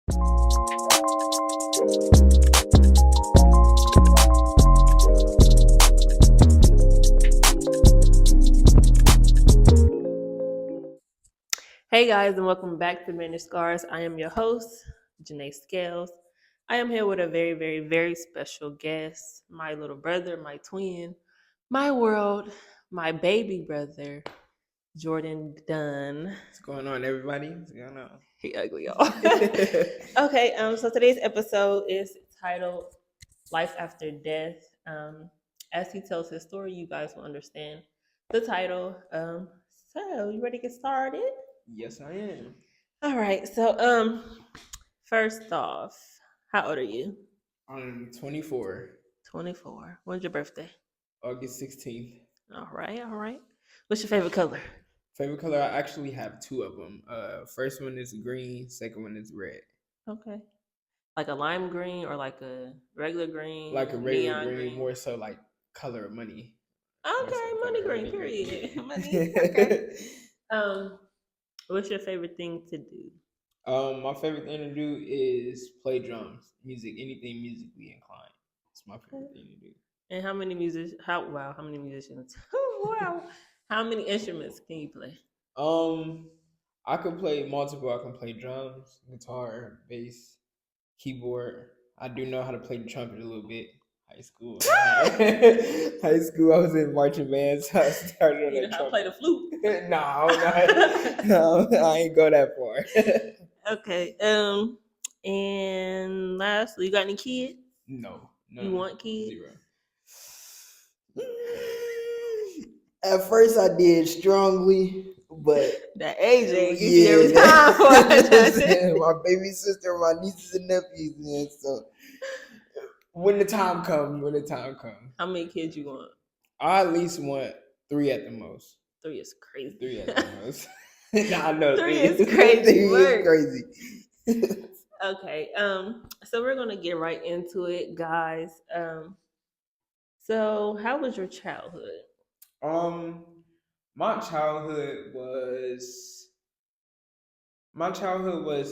Hey guys, and welcome back to Managed Scars. I am your host, Janae Scales. I am here with a very, very, very special guest, my little brother, my twin, my world, my baby brother, Jordan Dunn. What's going on, everybody? What's going on? He ugly, y'all. Okay, so today's episode is titled Life After Death. As he tells his story, you guys will understand the title. So you ready to get started? Yes, I am. All right. So, first off, how old are you? I'm 24, 24. When's your birthday? August 16th. All right. All right. What's your favorite color? Favorite color? I actually have two of them. First one is green. Second one is red. Okay. Like a lime green or like a regular green? Like a regular neon green, more so like color of money. Okay, money green. Period. Money. Okay. What's your favorite thing to do? My favorite thing to do is play drums, music, anything musically inclined. It's my favorite thing to do. And how many musicians? How many musicians? Wow. How many instruments can you play? I can play multiple. I can play drums, guitar, bass, keyboard. I do know how to play the trumpet a little bit. High school, I was in marching band, so I started on You that know how to play the flute? No, I ain't go that far. Okay. And lastly, you got any kids? No. You want kids? Zero. At first, I did strongly, but that AJ gives you every time. My baby sister, my nieces and nephews, man. So when the time comes. How many kids you want? I at least want 3 at the most. 3 is crazy. 3 at the most. Nah, I know 3 is crazy. 3 is crazy. Okay. So we're gonna get right into it, guys. So how was your childhood? My childhood was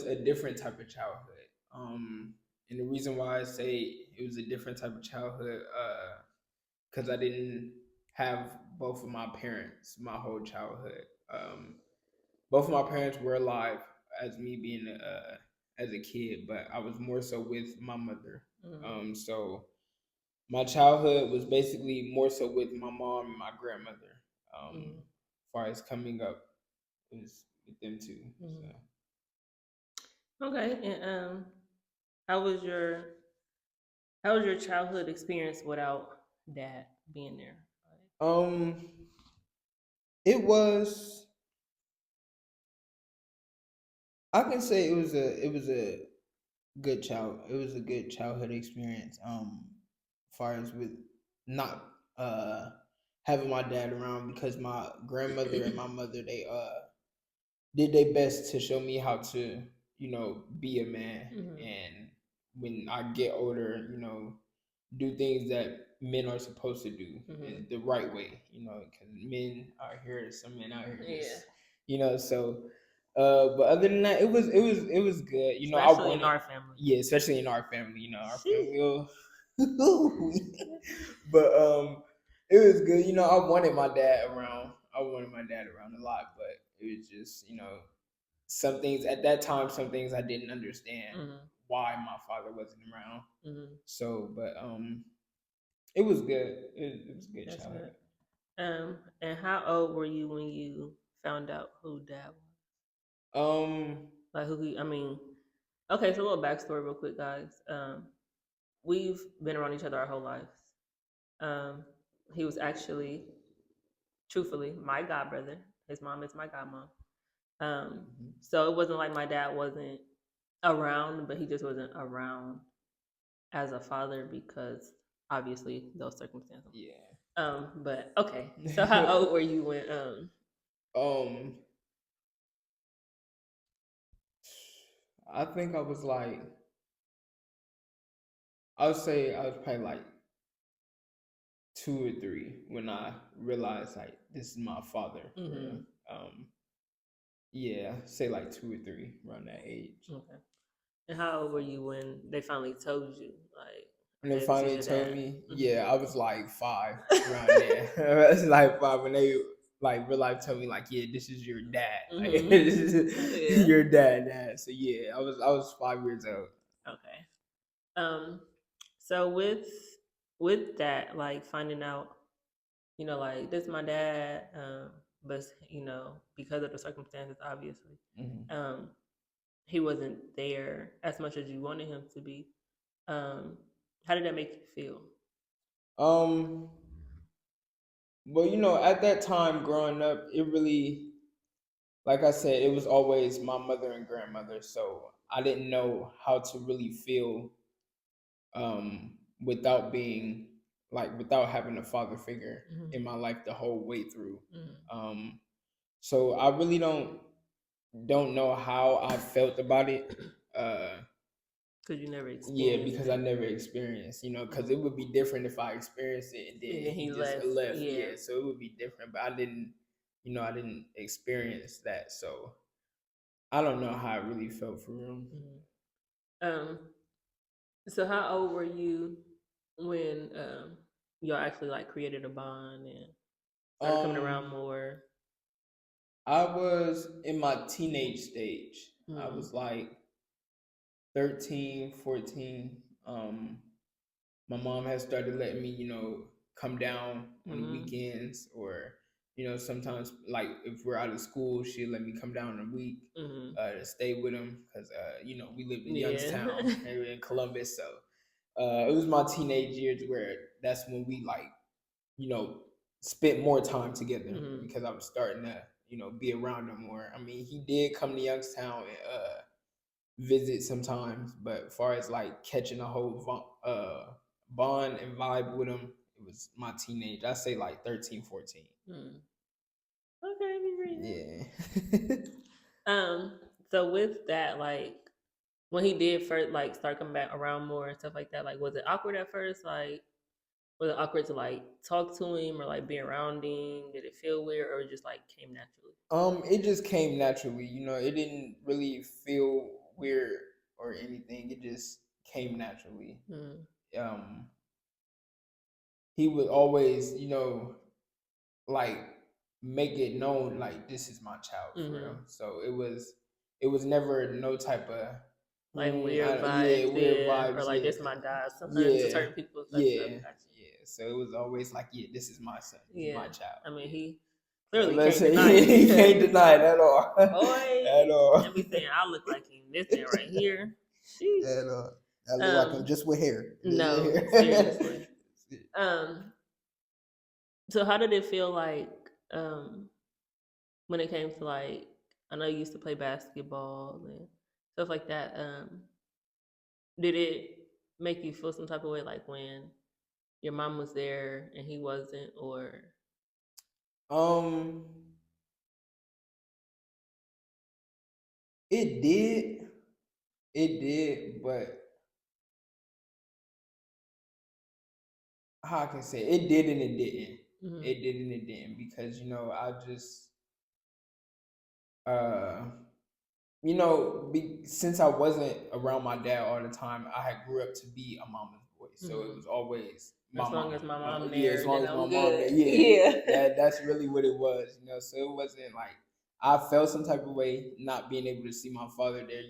a different type of childhood. And the reason why I say it was a different type of childhood, because I didn't have both of my parents my whole childhood. Both of my parents were alive as me being as a kid, but I was more so with my mother. Mm-hmm. So my childhood was basically more so with my mom and my grandmother. As far as coming up, it was with them too. Mm-hmm. So. Okay, and how was your childhood experience without dad being there? It was. I can say it was a good childhood experience. As far as with not having my dad around, because my grandmother and my mother, they did their best to show me how to, be a man. And when I get older, do things that men are supposed to do the right way, because men out here, some men out here just, so but other than that, it was good. Especially in our family. Yeah, especially in our family. Our family. But it was good. I wanted my dad around. a lot, but it was just some things at that time. Some things I didn't understand why my father wasn't around. So, but it was good. It was a good childhood. And how old were you when you found out who dad was? Like who? I mean, okay. So a little backstory, real quick, guys. We've been around each other our whole lives. He was actually, truthfully, my god brother. His mom is my godmom. So it wasn't like my dad wasn't around, but he just wasn't around as a father because obviously those circumstances. Yeah. But okay. So how old were you when I think I was like, I would say I was probably like 2 or 3 when I realized like this is my father. Yeah, say like 2 or 3 around that age. Okay. And how old were you when they finally told you, like, When they okay, this is finally your told dad? me, Mm-hmm. yeah, I was like 5 around there. I was like 5 when they like real life told me like, yeah, this is your dad. Like this Mm-hmm. is Yeah. your dad. So yeah, I was 5 years old. Okay. Um. So with that, like finding out, like this is my dad, but because of the circumstances, obviously, Mm-hmm. um, he wasn't there as much as you wanted him to be. Um, how did that make you feel? Um, well, at that time growing up, it really, like I said, it was always my mother and grandmother. So I didn't know how to really feel without being without having a father figure Mm-hmm. in my life the whole way through. Mm-hmm. Um, so I really don't know how I felt about it. Because you never Yeah, experienced because I it. never experienced, because it Mm-hmm. would be different if I experienced it and And then then he he just left. left. Yeah. Yeah, so it would be different, but I didn't experience that, so I don't know how it really felt for real. Mm-hmm. So how old were you when y'all actually like created a bond and started coming around Um, more? I was in my teenage stage. I Mm-hmm. was like 13, 14. My mom has started letting me, come down on the Mm-hmm. weekends, or sometimes like if we're out of school, she'll let me come down a week Mm-hmm. to stay with him because we lived in Yeah. Youngstown area in Columbus, so it was my teenage years where that's when we like you know spent more time together Mm-hmm. because I was starting to be around him more. I mean, he did come to Youngstown and visit sometimes, but as far as like catching a whole bond and vibe with him, it was my teenage. I say like 13, 14. Mm-hmm. Okay, we read Yeah. that. So with that, like when he did first like start coming back around more and stuff like that, like was it awkward at first? Like was it awkward to like talk to him or like be around him? Did it feel weird or it just like came naturally? It just came naturally. It didn't really feel weird or anything. It just came naturally. Mm-hmm. Um, he would always, like make it known like this is my child for Mm-hmm. real. So it was never no type of Like weird yeah, vibes, weird yeah, or vibes, like yeah, this my guy. Sometimes to yeah, certain people, it's like stuff. yeah, Gotcha. yeah. So it was always like, yeah, this is my son, this is Yeah, my child. I mean Yeah. he clearly can't Listen, deny he can't it. deny it at all. Boy, At all. and be saying I look like him. This man right here. Sheesh. At all. I look like him Um, just with hair. Just with no, hair. seriously. Um, so how did it feel like um when it came to like I know you used to play basketball and stuff like that. Did it make you feel some type of way like when your mom was there and he wasn't, or um, it did. It did, but how I can say it did and it didn't. mm-hmm. It did and it didn't because I just uh since I wasn't around my dad all the time, I had grew up to be a mama's boy. So it Mm-hmm. was always my As long as mama. my mom Yeah, as there, long then as my I'm mom there. good. Yeah, Yeah. that's really what it was. So it wasn't like I felt some type of way not being able to see my father there.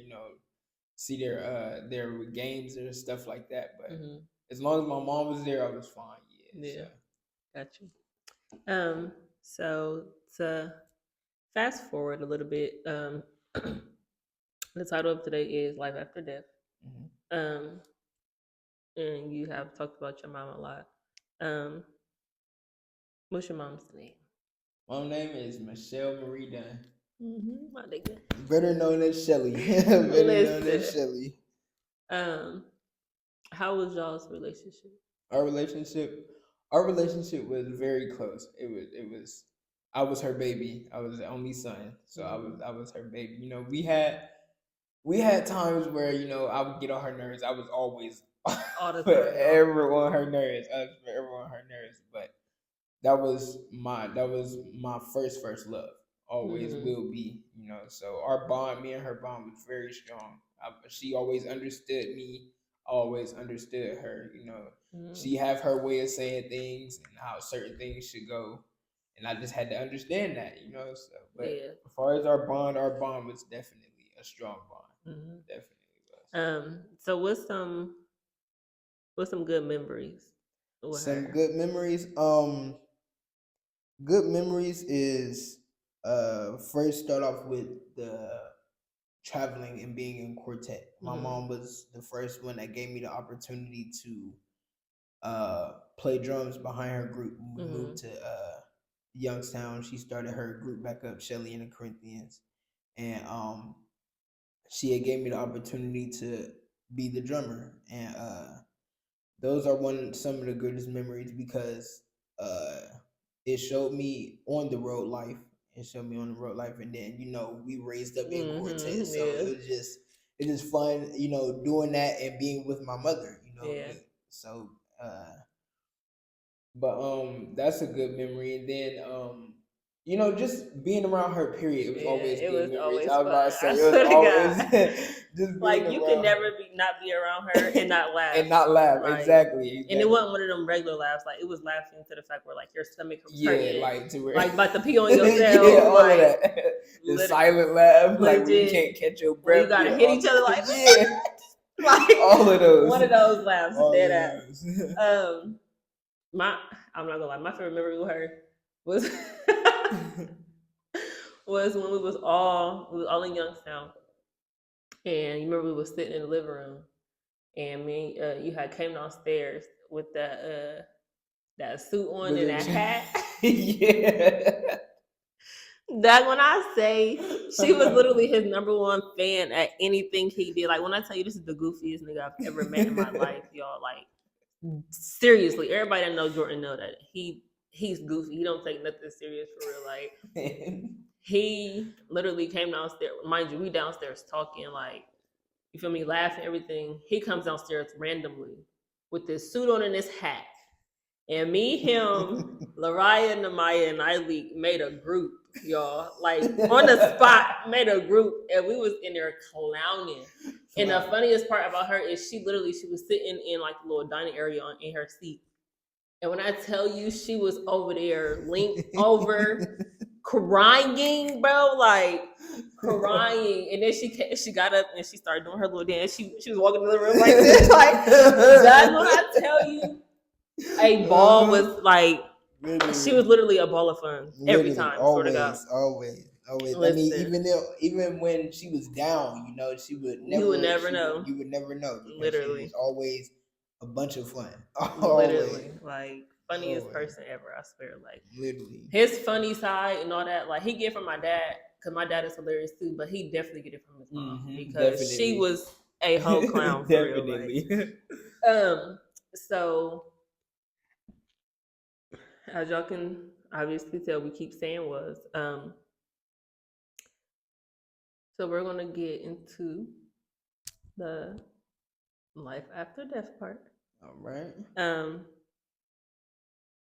See their games or stuff like that. But Mm-hmm. as long as my mom was there, I was fine. Yeah. Yeah, got you. So to fast forward a little bit, the title of today is Life After Death. Hmm. Um, and you have talked about your mom a lot. Um, what's your mom's name? My name is Michelle Marie Dunn, Mm-hmm, my nigga. better known as Shelly. Better known as Listen, Shelly. um, how was y'all's relationship? Our relationship, our relationship was very close. It was. I was her baby. I was the only son, so I was Mm-hmm. I was her baby. We had times where I would get on her nerves. I was always All the time, though. forever on her nerves. I was forever on her nerves, but that was my first love. Always Mm-hmm. will be. So our bond, me and her bond, was very strong. She always understood me. I always understood her. Mm-hmm. She have her way of saying things and how certain things should go, and I just had to understand that. So, but Yeah. as far as our bond was definitely a strong bond. Mm-hmm. Definitely was. So what's some good memories with Some her? good memories. Good memories is first start off with the traveling and being in quartet. My Mm-hmm. mom was the first one that gave me the opportunity to play drums behind her group when we Mm-hmm. moved to Youngstown. She started her group back up, Shelly and the Corinthians, and she had gave me the opportunity to be the drummer, and those are some of the greatest memories because uh, it showed me on the road life. It showed me on the road life, and then we raised up in quartet, Mm-hmm. so Yeah. it was fun, doing that and being with my mother, Yeah. so but that's a good memory. And then just being around her. Period. It was Yeah. always It good was memories. always I was fun. about to say I it was swear to always God. just being Like you could around never her not be around her and not laugh. and not laugh. Like, Exactly. and it wasn't one of them regular laughs. Like it was laughing to the fact where like your stomach was Yeah, hurting, like to where like about to pee on yeah, yourself, all of like that. The lit- silent laugh, like where you legit. can't catch your When you breath. gotta Yeah, hit each other, like yeah, like all of those, one of those laughs, all dead of ass. those. My I'm not gonna lie, my favorite memory with her was was when we was all in Youngstown, and you remember we was sitting in the living room, and me, you had came downstairs with that suit on With and that hat. yeah. That when I say she was literally his number one fan at anything he did. Like when I tell you this is the goofiest nigga I've ever met in my life, y'all. Like seriously, everybody that knows Jordan know that he's goofy. He don't take nothing serious for real. Like he literally came downstairs. Mind you, we downstairs talking like you feel me, laughing everything. He comes downstairs randomly with this suit on and this hat. And me, him, Lariah, Namaya, and Eileen made a group, y'all. Like on the spot, made a group, and we was in there clowning. And the funniest part about her is she was sitting in like a little dining area in her seat. And when I tell you she was over there, linked over, crying, bro, like crying. And then she got up and she started doing her little dance. She was walking in the room like this, like that's when I tell you a ball was like she was literally a ball of fun every Literally, time. Sort of God, always. I mean, listen, even when she was down, she would you would never, never know. you would never know because she Literally, was always a bunch of fun. Always, literally, like funniest always, person ever. I swear, like literally. his funny side and all that. Like he get from my dad because my dad is hilarious too, but he definitely get it from his mom because she Definitely, was a whole clown for real. Like, definitely. so as y'all can obviously tell, we keep saying was so we're gonna get into the life after death part. All right.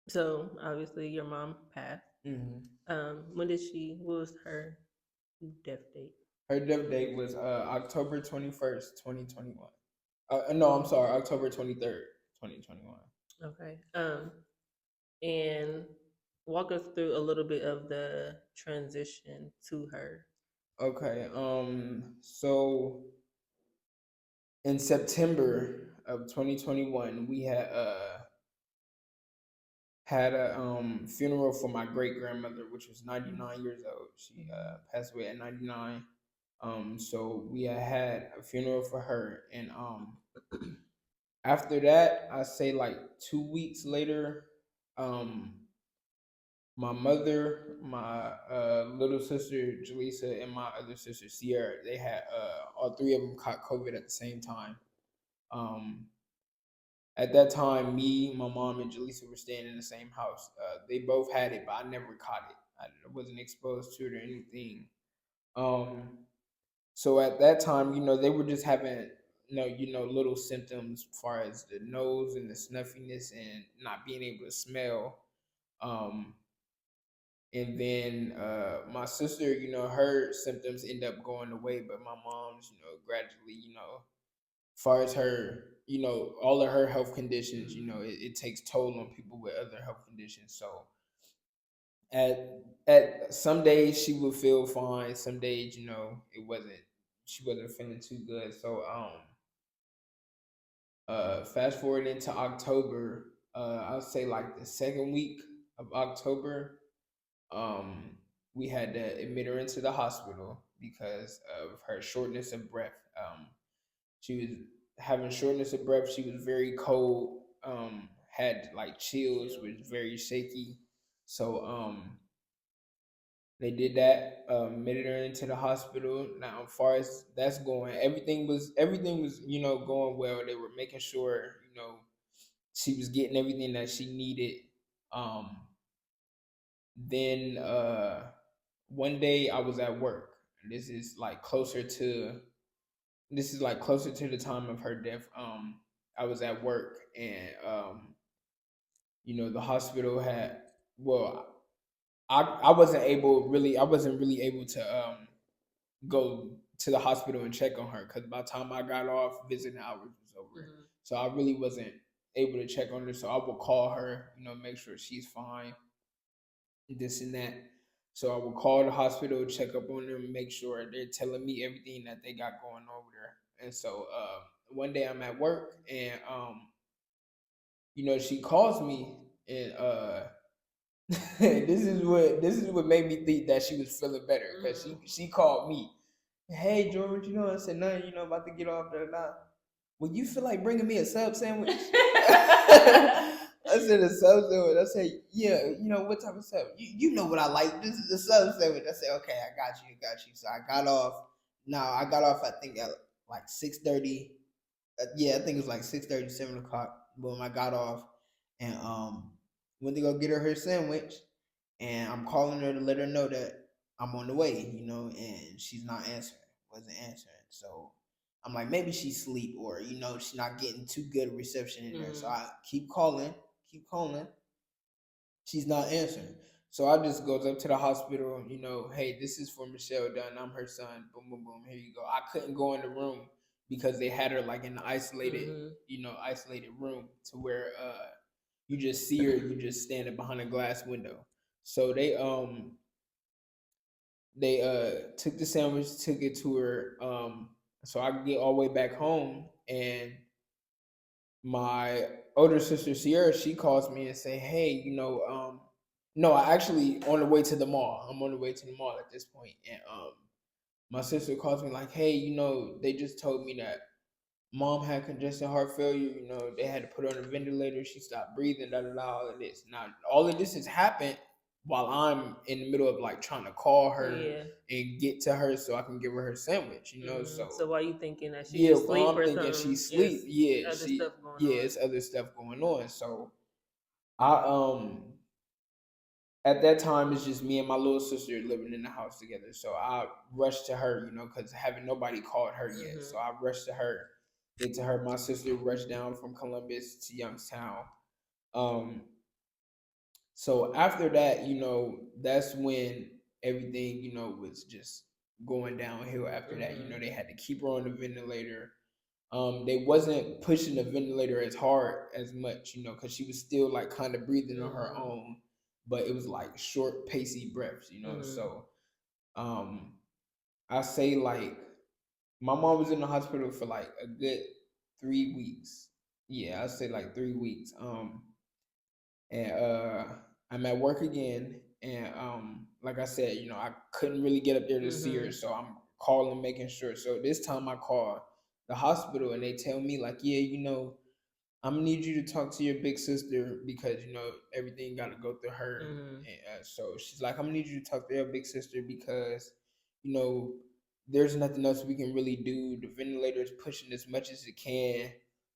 So obviously your mom passed. When did what was her death date? Her death date was October 21st, 2021. No, I'm sorry, October 23rd, 2021. Okay. And walk us through a little bit of the transition to her. Okay. So in September of 2021, we had a funeral for my great grandmother, which was 99 years old. She passed away at 99. So we had a funeral for her, and after that, I say like 2 weeks later, um, my mother, my little sister Jaleesa, and my other sister Sierra, they had all three of them caught COVID at the same time. Um, at that time, me, my mom, and Jaleesa were staying in the same house. They both had it, but I never caught it. I wasn't exposed to it or anything. Um, so at that time, they were just having little symptoms as far as the nose and the snuffiness and not being able to smell. Um, And then my sister, her symptoms end up going away, but my mom's, gradually, far as her, all of her health conditions, it takes toll on people with other health conditions. So at some days she would feel fine, some days, she wasn't feeling too good. So fast forward into October, I'll say like the second week of October, um, we had to admit her into the hospital because of her shortness of breath. She was having shortness of breath. She was very cold. Had like chills. Was very shaky. So they did that. Admitted her into the hospital. Now, as far as that's going, everything was going well. They were making sure she was getting everything that she needed. Um, then one day I was at work. This is like closer to the time of her death. I was at work and the hospital had well I wasn't really able to go to the hospital and check on her because by the time I got off, visiting hours was over. Mm-hmm. So I really wasn't able to check on her. So I would call her, make sure she's fine, this and that. So I would call the hospital, check up on them, make sure they're telling me everything that they got going over there. And so one day I'm at work and she calls me and this is what made me think that she was feeling better because she called me. Hey George, I said nothing, about to get off there. Would you feel like bringing me a sub sandwich? I said a sub sandwich. I said, yeah, what type of sub? You know what I like. This is a sub sandwich. I said, okay, I got you. So I got off. Now I got off I think at like 6:30. Yeah, I think it was like 6:30, 7 o'clock. Boom, I got off and went to go get her sandwich. And I'm calling her to let her know that I'm on the way, and she's not answering, wasn't answering. So I'm like, maybe she's asleep or, she's not getting too good reception in there. So I keep calling. She's not answering. So I just goes up to the hospital, hey, this is for Michelle Dunn. I'm her son. Boom, boom, boom. Here you go. I couldn't go in the room because they had her like in the isolated room to where you just see her, you just standing behind a glass window. So they took the sandwich, took it to her. So I get all the way back home and my older sister Sierra, she calls me and say, "Hey, no, I actually on the way to the mall. I'm on the way to the mall at this point, and my sister calls me like, hey, they just told me that mom had congestive heart failure. They had to put her on a ventilator. She stopped breathing. Da da da. All of this. Now, all of this has happened while I'm in the middle of like trying to call her and get to her so I can give her sandwich. So why you thinking that she yeah, just well, sleep I'm or thinking something? she's It's asleep. Yeah, other stuff going yeah, on. it's other stuff going on. So I at that time it's just me and my little sister living in the house together. So I rushed to her, because having nobody called her yet. So I rushed to her, get to her. My sister rushed down from Columbus to Youngstown. Um, so after that, that's when everything, was just going downhill after that. They had to keep her on the ventilator. They wasn't pushing the ventilator as hard as much, because she was still like kind of breathing on her own, but it was like short, pacey breaths, So I say like my mom was in the hospital for like a good 3 weeks. Yeah, I say like 3 weeks. And I'm at work again, and like I said, I couldn't really get up there to see her, so I'm calling, making sure. So this time I call the hospital, and they tell me like, yeah, I'm gonna need you to talk to your big sister because everything got to go through her. And, so she's like, I'm gonna need you to talk to your big sister because you know there's nothing else we can really do. The ventilator is pushing as much as it can.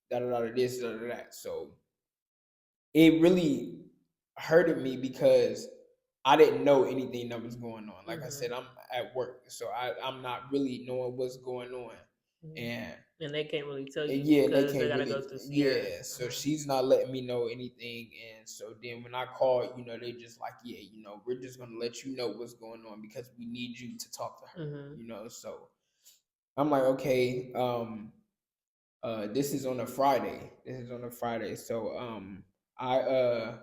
Da da da this da da that. So it really hurted me because I didn't know anything that was going on. Like I said, I'm at work, so I'm not really knowing what's going on. And And they can't really tell And you yeah, and they because they can't gotta really, go through Sierra. yeah. So she's not letting me know anything, and so then when I call, they just like, yeah, we're just gonna let you know what's going on because we need you to talk to her, Mm-hmm. So I'm like, okay, this is on a Friday. So I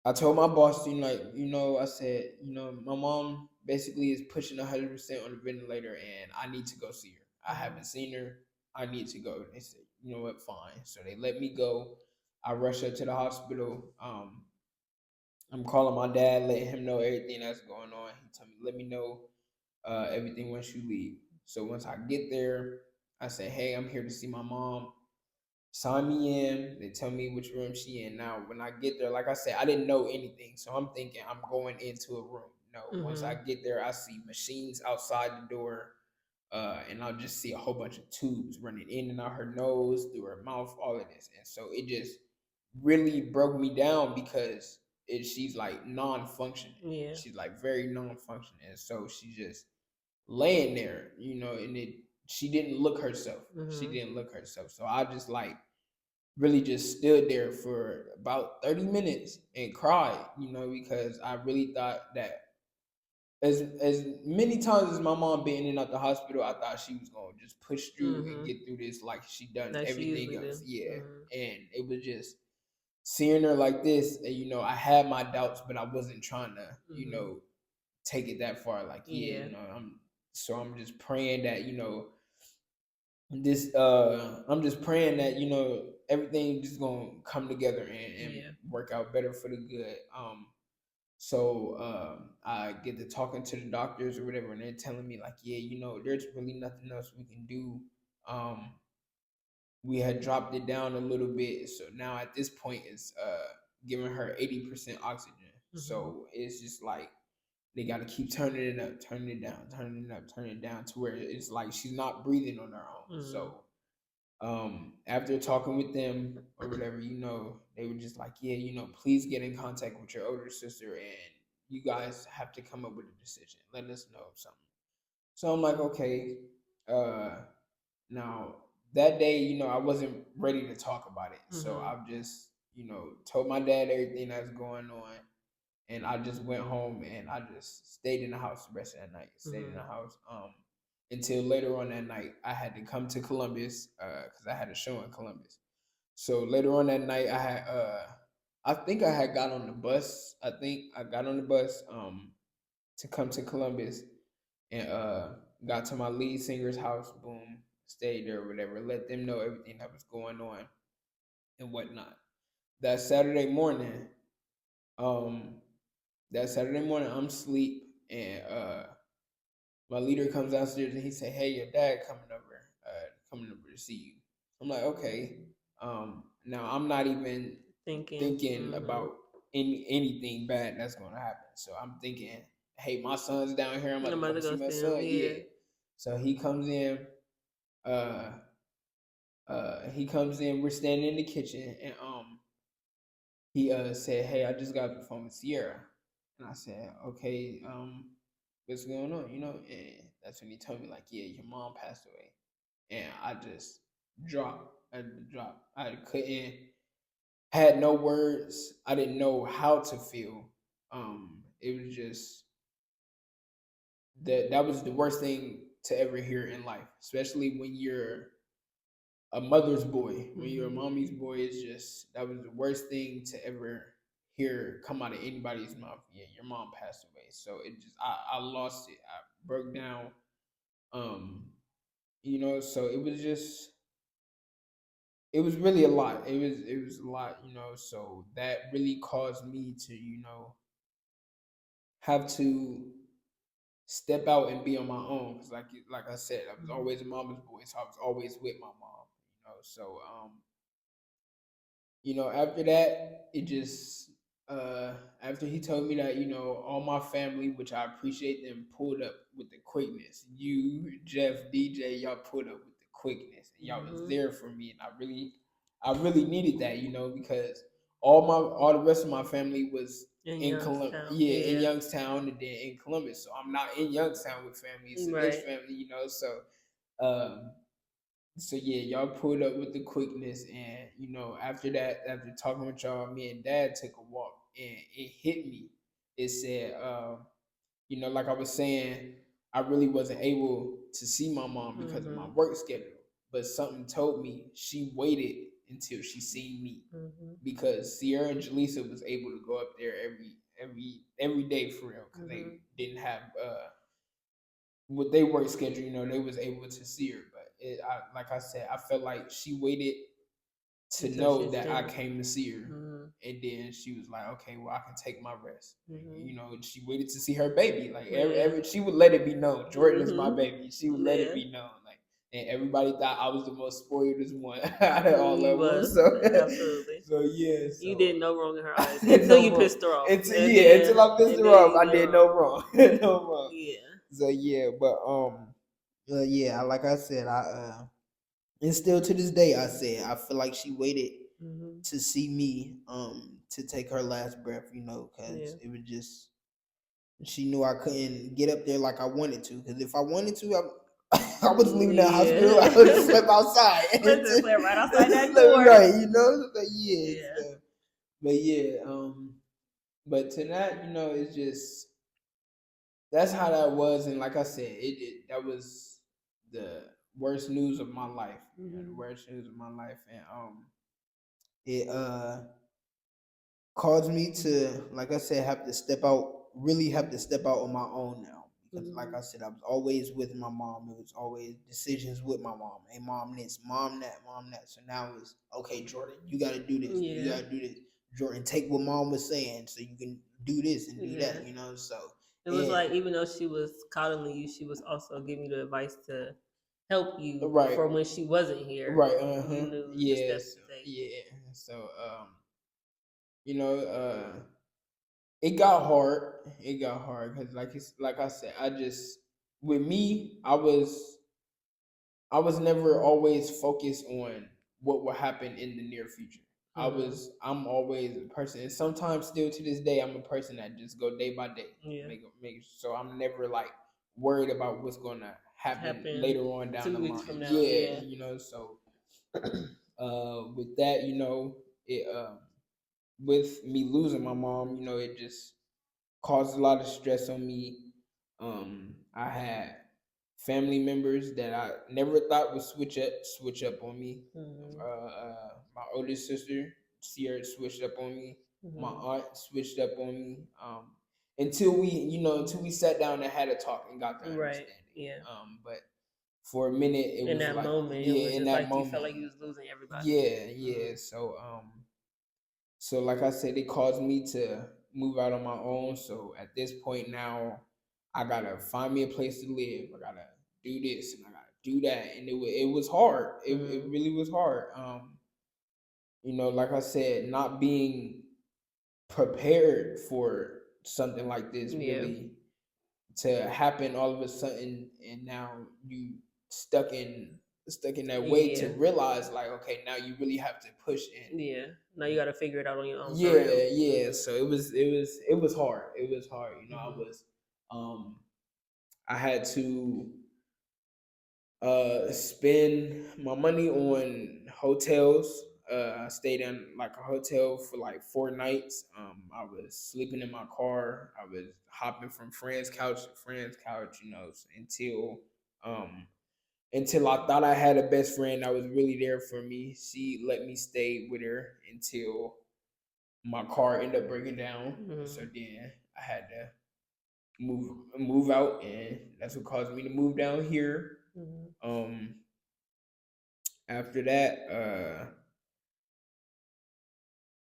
I told my boss, I said, my mom basically is pushing 100% on the ventilator, and I need to go see her. I Mm-hmm. haven't seen her. I need to go. They said, you know what, fine. So they let me go. I rush up to the hospital. I'm calling my dad, letting him know everything that's going on. He told me, let me know everything once you leave. So once I get there, I say, hey, I'm here to see my mom. Sign me in. They tell me which room she in. Now, when I get there, like I said, I didn't know anything, so I'm thinking I'm going into a room. No, once I Mm-hmm. get there, I see machines outside the door, and I'll just see a whole bunch of tubes running in and out her nose, through her mouth, all of this, and so it just really broke me down because she's like non-functioning. Yeah. She's like very non-functioning, and so she's just laying there, and she didn't look herself. She Mm-hmm. didn't look herself. So I just like really just stood there for about 30 minutes and cried, because I really thought that as many times as my mom been in and out the hospital, I thought she was gonna just push through and Mm-hmm. get through this like she done Like she everything usually else. do. Yeah. Mm-hmm. And it was just seeing her like this, and I had my doubts, but I wasn't trying to, Mm-hmm. take it that far. Like, yeah, Yeah. I'm just praying that, I'm just praying that everything just gonna come together and Yeah. work out better for the good. So I get to talking to the doctors or whatever, and they're telling me like, yeah, there's really nothing else we can do. um we had dropped it down a little bit, so now at this point it's giving her 80% oxygen. Mm-hmm. So it's just like they got to keep turning it up, turning it down, turning it up, turning it down, to where it's like she's not breathing on her own. Mm-hmm. So after talking with them or whatever, they were just like, yeah, please get in contact with your older sister, and you guys have to come up with a decision, let us know something. So I'm like, okay. uh Now that day, I wasn't ready to talk about it, so Mm-hmm. I've just told my dad everything that's going on, and I just went home and I just stayed in the house the rest of that night. Stayed in the Mm-hmm. house until later on that night. I had to come to Columbus because I had a show in Columbus. So later on that night, I think I had got on the bus. I think I got on the bus to come to Columbus, and got to my lead singer's house. Boom, stayed there or whatever. Let them know everything that was going on and whatnot. That Saturday morning, um, I'm asleep, and my leader comes downstairs and he say, "Hey, your dad coming over to see you." I'm like, okay. Now I'm not even Thinking. thinking Mm-hmm. about anything bad that's gonna happen. So I'm thinking, hey, my son's down here. I'm I'm about to about come to see go my see him. son. Yeah. Yeah. So uh he comes in, we're standing in the kitchen, and he said, "Hey, I just got off the phone with Sierra." And I said, "Okay, what's going on?" And that's when he told me like, "Yeah, your mom passed away." And I just dropped. I couldn't, had no words. I didn't know how to feel. It was just that was the worst thing to ever hear in life, especially when you're a mother's boy. When you're a Mm-hmm. mommy's boy, it's just that was the worst thing to ever hear come out of anybody's mouth. Yeah, your mom passed away. So it just I lost it. I broke down. Um, so it was just it was really a lot. It was a lot, so that really caused me to, have to step out and be on my own. Cause like I said, I was Mm-hmm. always a mama's boy, so I was always with my mom. So after that, it just after he told me that, all my family, which I appreciate them, pulled up with the quickness. You, Jeff, DJ, y'all pulled up with the quickness, and y'all was Mm-hmm. there for me, and I really needed that, because all the rest of my family was In in Columbus, Youngstown. yeah, in Yeah. Youngstown, and then in Columbus. So I'm not in Youngstown with family; it's the next Right. family, So um, So yeah, y'all pulled up with the quickness, and you know, after that, after talking with y'all, me and Dad took a walk, and it hit me. It said, you know, like I was saying, I really wasn't able to see my mom because of my work schedule. But something told me she waited until she seen me, because Sierra and Jaleesa was able to go up there every day for real, because they didn't have with their work schedule. You know, they was able to see her, but like I said, I felt like she waited to know that I came to see her. And then she was like, okay, well, I can take my rest. You know, she waited to see her baby. Like every she would let it be known, Jordan is my baby. She would let it be known. Like, and everybody thought I was the most spoiledest one out of all of them. So absolutely. So yeah, so you did no wrong in her eyes until you pissed her off. Until I pissed her off, I did no wrong. No wrong. Yeah. So yeah, but yeah, like I said, and still to this day, I feel like she waited to see me, to take her last breath, you know, because it was just, she knew I couldn't get up there like I wanted to. Because if I wanted to, I was leaving the hospital. I would have slept outside. Just slept right outside that door. Right, you know. But yeah, so, but yeah, but tonight, you know, it's just, that's how that was. And like I said, that was the worst news of my life. You know, the worst news of my life, and it caused me to, like I said, really have to step out on my own now. Because like I said, I was always with my mom. It was always decisions with my mom. Hey, mom this, mom that, mom that. So now it's, okay, Jordan, you got to do this. You got to do this. Jordan, take what mom was saying so you can do this and do that, you know. So it was like, even though she was coddling you, she was also giving you the advice to help you for when she wasn't here. Right. You knew the steps to take. Yeah. So you know, it got hard. It got hard because, like I said, with me, I was never always focused on what will happen in the near future. I'm always a person, and sometimes still to this day, I'm a person that just go day by day. So I'm never like worried about what's gonna happen later on down the line. From now. Yeah, you know. So with that, you know, it with me losing my mom, you know, it just caused a lot of stress on me. I had family members that I never thought would switch up on me. My oldest sister, Sierra, switched up on me. My aunt switched up on me. Until we sat down and had a talk and got the understanding. Yeah. But for a minute, it was like, moment, in that moment, you felt like you was losing everybody. Yeah. So like I said, it caused me to move out on my own. So at this point now, I gotta find me a place to live. I gotta do this and I gotta do that, and it was hard. It really was hard. You know, like I said, not being prepared for something like this, really, to happen all of a sudden, and now you stuck in that way, to realize, like, okay, now you really have to push in. Yeah. Now you got to figure it out on your own. Yeah. So it was hard. It was hard. You know, I had to spend my money on hotels. I stayed in like a hotel for like 4 nights. I was sleeping in my car. I was hopping from friend's couch to friend's couch, you know, um until I thought I had a best friend that was really there for me. She let me stay with her until my car ended up breaking down. So then I had to move out, and that's what caused me to move down here. After that,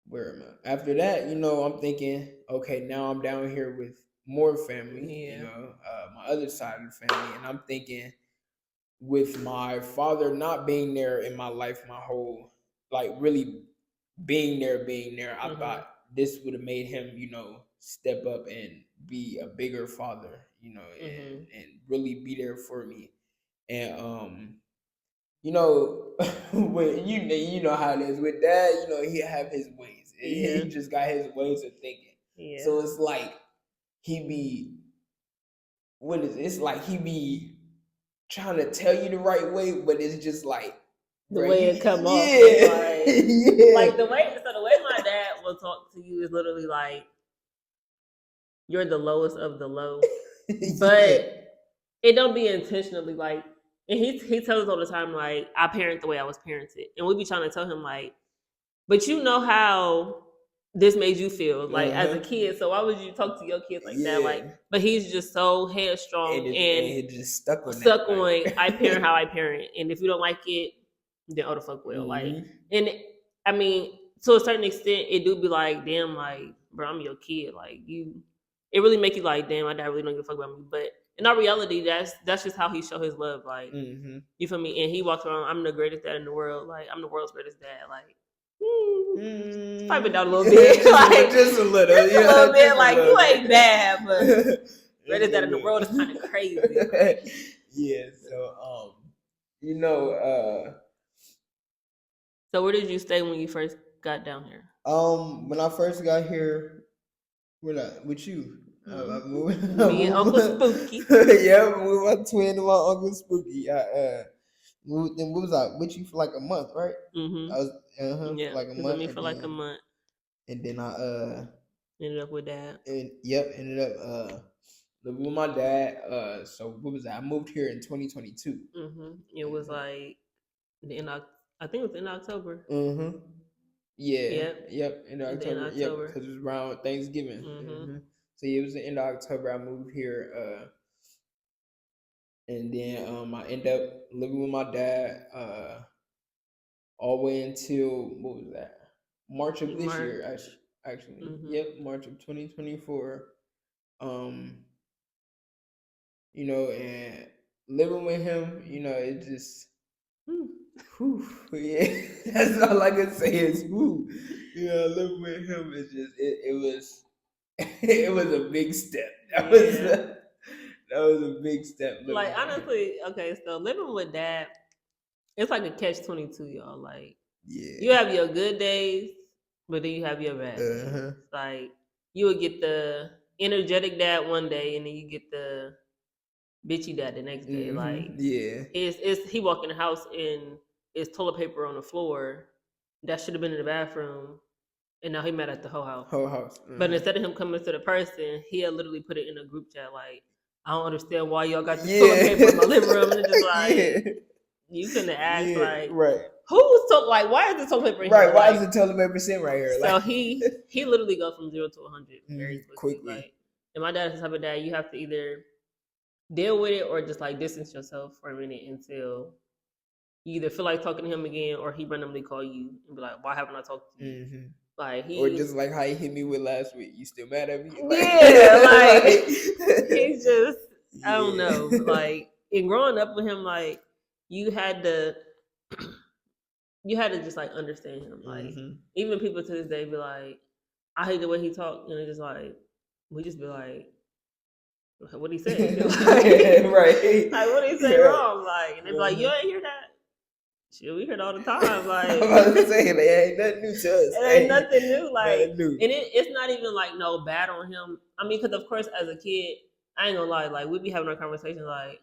where am I? After that, you know, I'm thinking, okay, now I'm down here with more family. You know, my other side of the family, and I'm thinking, with my father not being there in my life, my whole, like, really being there, I thought this would have made him, you know, step up and be a bigger father, you know, and really be there for me. And you know, when you know how it is with dad, you know, he have his ways. He just got his ways of thinking. So it's like he be, what is it? It's like he be trying to tell you the right way, but it's just like the way it come off. Like the way my dad will talk to you is literally like you're the lowest of the low, but it don't be intentionally like. And he tells us all the time like I parent the way I was parented, and we be trying to tell him like, but you know how this made you feel like as a kid, so why would you talk to your kids like that? Like, but he's just so headstrong and just stuck on I parent how I parent, and if you don't like it, then oh the fuck will. Like, and I mean, to a certain extent, it do be like, damn, like, bro, I'm your kid. Like, it really make you like, damn, my dad really don't give a fuck about me. But in our reality, that's just how he show his love. Like, you feel me? And he walks around, I'm the greatest dad in the world. Like, I'm the world's greatest dad. Like, pipe it down a little bit. Like, just a little bit. Like, you ain't bad, but greatest dad in the world is kind of crazy. Yeah. So, So where did you stay when you first got down here? When I first got here, with you. Me and Uncle Spooky. Yeah, with my twin and my Uncle Spooky. What was I with you for like a month, right? I was yeah, like a month. With me for like a month. And then I ended up with Dad. Ended up living with my dad. So what was that? I moved here in 2022. It was like I think it was in October. Yeah. Yep. In October. Yep. Because it was around Thanksgiving. So yeah, it was the end of October. I moved here. And then I ended up living with my dad all the way until what was that? March of this year, actually. Yep, March of 2024. And living with him, it just yeah, that's all I can say is whoo. Living with him is just it was it was a big step. That was a big step. Like honestly, okay, so living with Dad, it's like a catch-22, y'all. Like, you have your good days, but then you have your bad days. Like, you would get the energetic dad one day, and then you get the bitchy dad the next day. Like, he walk in the house and it's toilet paper on the floor that should have been in the bathroom, and now he mad at the whole house. But instead of him coming to the person, he'll literally put it in a group chat like, I don't understand why y'all got the toilet paper in my living room. And it's just like, you couldn't ask like, who's like, why is the toilet paper in here? Right, why is the toilet paper sitting right here? So he literally goes from 0 to 100 very quickly. Like, and my dad is the type of dad, you have to either deal with it or just like distance yourself for a minute until you either feel like talking to him again or he randomly call you and be like, why haven't I talked to you? Like or just like how he hit me with last week. You still mad at me? Like, he's just, I don't know. Like, in growing up with him, like, you had to just like understand him. Like, even people to this day be like, I hate the way he talked, and it's just like, we just be like, what he said? Like, like, what he say wrong? Like, and they be like, you ain't hear that? Shit, we heard all the time. Like, I'm about to say, it ain't nothing new to us. It ain't nothing new. Like, and it's not even like no bad on him. I mean, because of course, as a kid, I ain't gonna lie. Like, we be having our conversations like,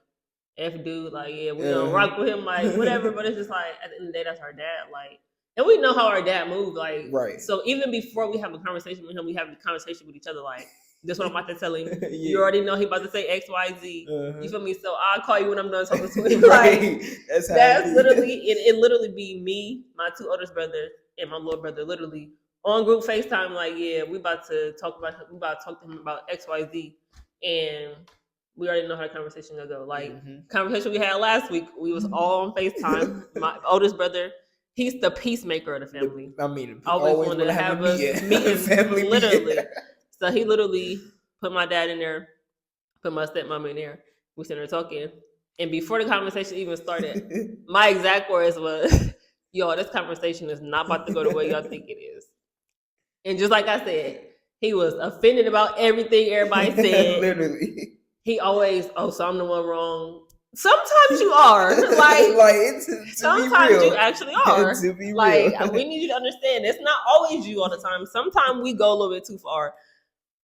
F dude, like, yeah, we gonna rock with him, like, whatever. But it's just like, at the end of the day, that's our dad. Like, and we know how our dad moves. Like, so even before we have a conversation with him, we have a conversation with each other. Like, this what I'm about to tell him. You already know he about to say X, Y, Z. You feel me? So I'll call you when I'm done talking to him. Like, that's literally it. Literally be me, my two oldest brothers, and my little brother. Literally on group FaceTime. Like, yeah, we about to talk to him about X, Y, Z, and we already know how the conversation gonna go. Like, conversation we had last week, we was all on FaceTime. My oldest brother, he's the peacemaker of the family. Always want to have us meetings, literally. So he literally put my dad in there, put my stepmom in there. We sitting there talking. And before the conversation even started, my exact words was, yo, this conversation is not about to go the way y'all think it is. And just like I said, he was offended about everything everybody said. Literally. He always, so I'm the one wrong. Sometimes you are. Sometimes you actually are. To be like, real. We need you to understand, it's not always you all the time. Sometimes we go a little bit too far.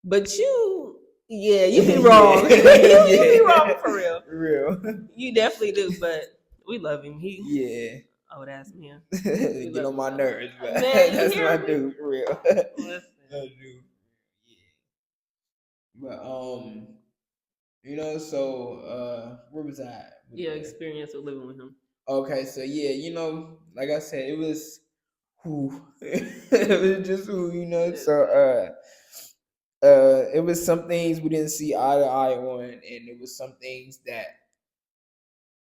But you Yeah, you be wrong. You be wrong for real. Real. You definitely do, but we love him. Yeah. Old ass man. Get on my nerves, but man, that's my dude for real. Listen. That dude. Yeah. But where was I? Yeah, experience of living with him. Okay, so yeah, like I said, it was it was just so it was some things we didn't see eye to eye on, and it was some things that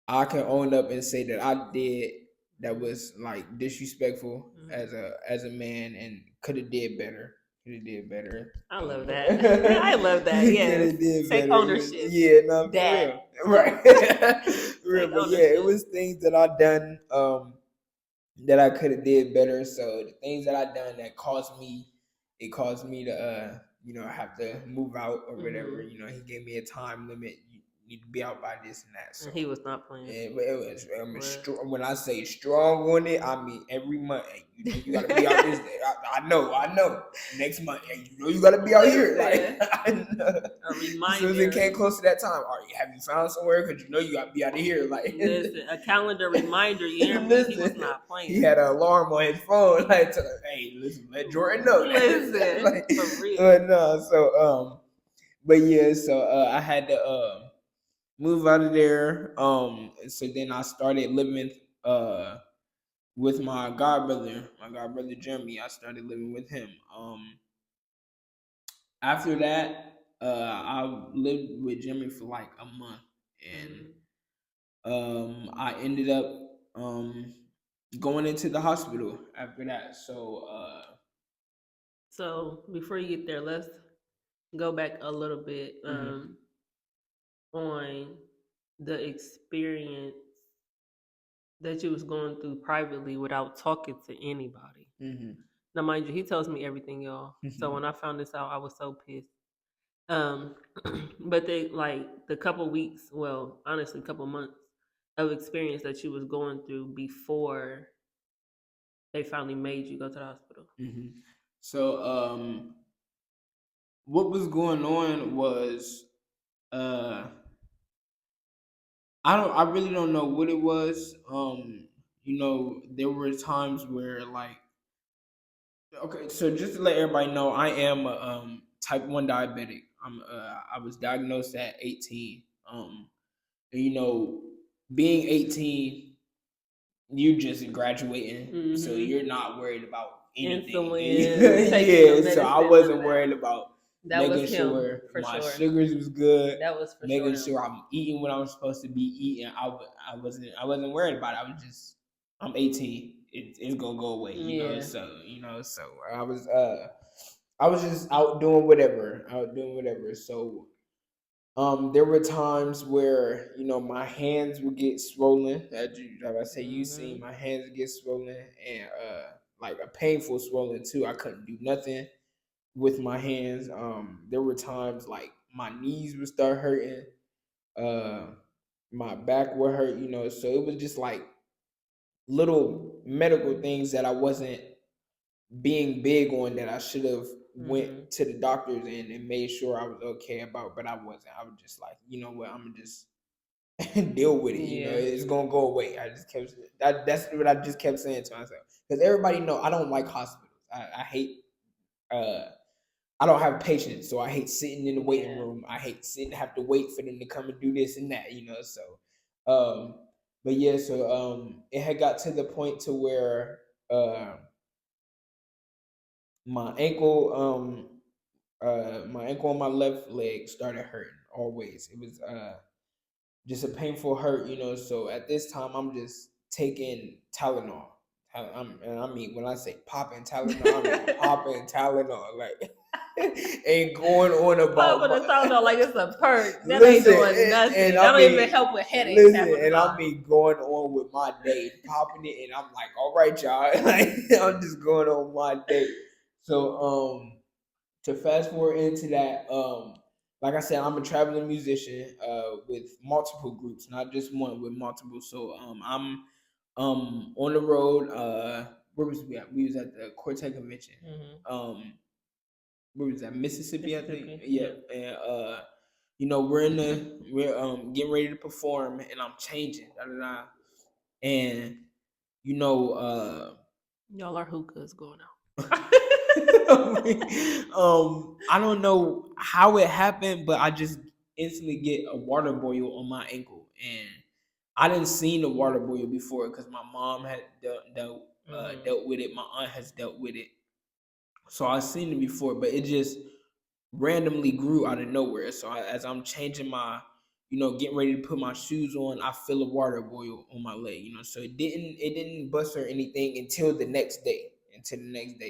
I can own up and say that I did that was like disrespectful as a man and could have did better. Could have did better. I love that. I love that. Yes. Take ownership. Yeah, no, for real. Right. Real, but yeah, it was things that I done that I could have did better. So the things that I done that caused me to have to move out or whatever. He gave me a time limit. You need to be out by this and that. So he was not playing. It was when I say strong on it, I mean every month. Hey, you gotta be out this day. I know. Next month, hey, you gotta be out here. Like I know. A reminder. As soon as it came close to that time, all right, have you found somewhere? Because you got to be out of here. Like listen, a calendar reminder. You hear me? He was not playing. He had an alarm on his phone, like, hey, listen, let Jordan know. Listen, like, for real. No, so but yeah, so I had to move out of there. So then I started living with my godbrother Jeremy. I started living with him. After that, I lived with Jeremy for like a month, and I ended up going into the hospital after that. So before you get there, let's go back a little bit on the experience that you was going through privately without talking to anybody. Now, mind you, he tells me everything, y'all. So when I found this out, I was so pissed. But they like the couple weeks, well, honestly, couple months of experience that you was going through before they finally made you go to the hospital. So, what was going on was, I really don't know what it was. There were times where like, okay, so just to let everybody know, I am a type 1 diabetic. I was diagnosed at 18. And, being 18, you just graduating, so you're not worried about anything. Yeah, so I wasn't worried about making sure my sugars was good. That was for making sure I'm eating what I'm supposed to be eating. I wasn't worried about it. I was just, I'm 18. It's gonna go away, So I was just out doing whatever. So there were times where my hands would get swollen. Like I say, you see, my hands would get swollen, and like a painful swollen too. I couldn't do nothing with my hands. There were times like my knees would start hurting, my back would hurt. So it was just like little medical things that I wasn't being big on, that I should have went to the doctors and made sure I was okay about, but I wasn't. I was just like, you know what, I'm gonna just deal with it. It's gonna go away. I just kept that's what I just kept saying to myself, because everybody know I don't like hospitals. I hate. I don't have patience, so I hate sitting in the waiting room. I hate have to wait for them to come and do this and that. So, but yeah, so it had got to the point to where my ankle on my left leg started hurting always. It was just a painful hurt, So at this time, I'm just taking Tylenol. And I mean, when I say popping Tylenol, I mean popping Tylenol, like, ain't going on about popping the Tylenol like it's a perk. That ain't doing nothing. And that don't even help with headaches. Listen, and I mean going on with my day, popping it, and I'm like, all right, y'all, like, I'm just going on my day. So to fast forward into that, like I said, I'm a traveling musician with multiple groups, not just one, with multiple. So I'm on the road. Where was we at? We was at the Quartet Convention. where was that, Mississippi, I think. Mississippi. Yeah, and you know, we're getting ready to perform, and I'm changing, da, da, da. And you know, Y'all are hookahs going out. I don't know how it happened, but I just instantly get a water boil on my ankle, and I didn't seen the water boil before because my mom had dealt with it. My aunt has dealt with it, so I've seen it before, but it just randomly grew out of nowhere. So as I'm changing my, you know, getting ready to put my shoes on, I feel a water boil on my leg. You know, so it didn't bust or anything until the next day.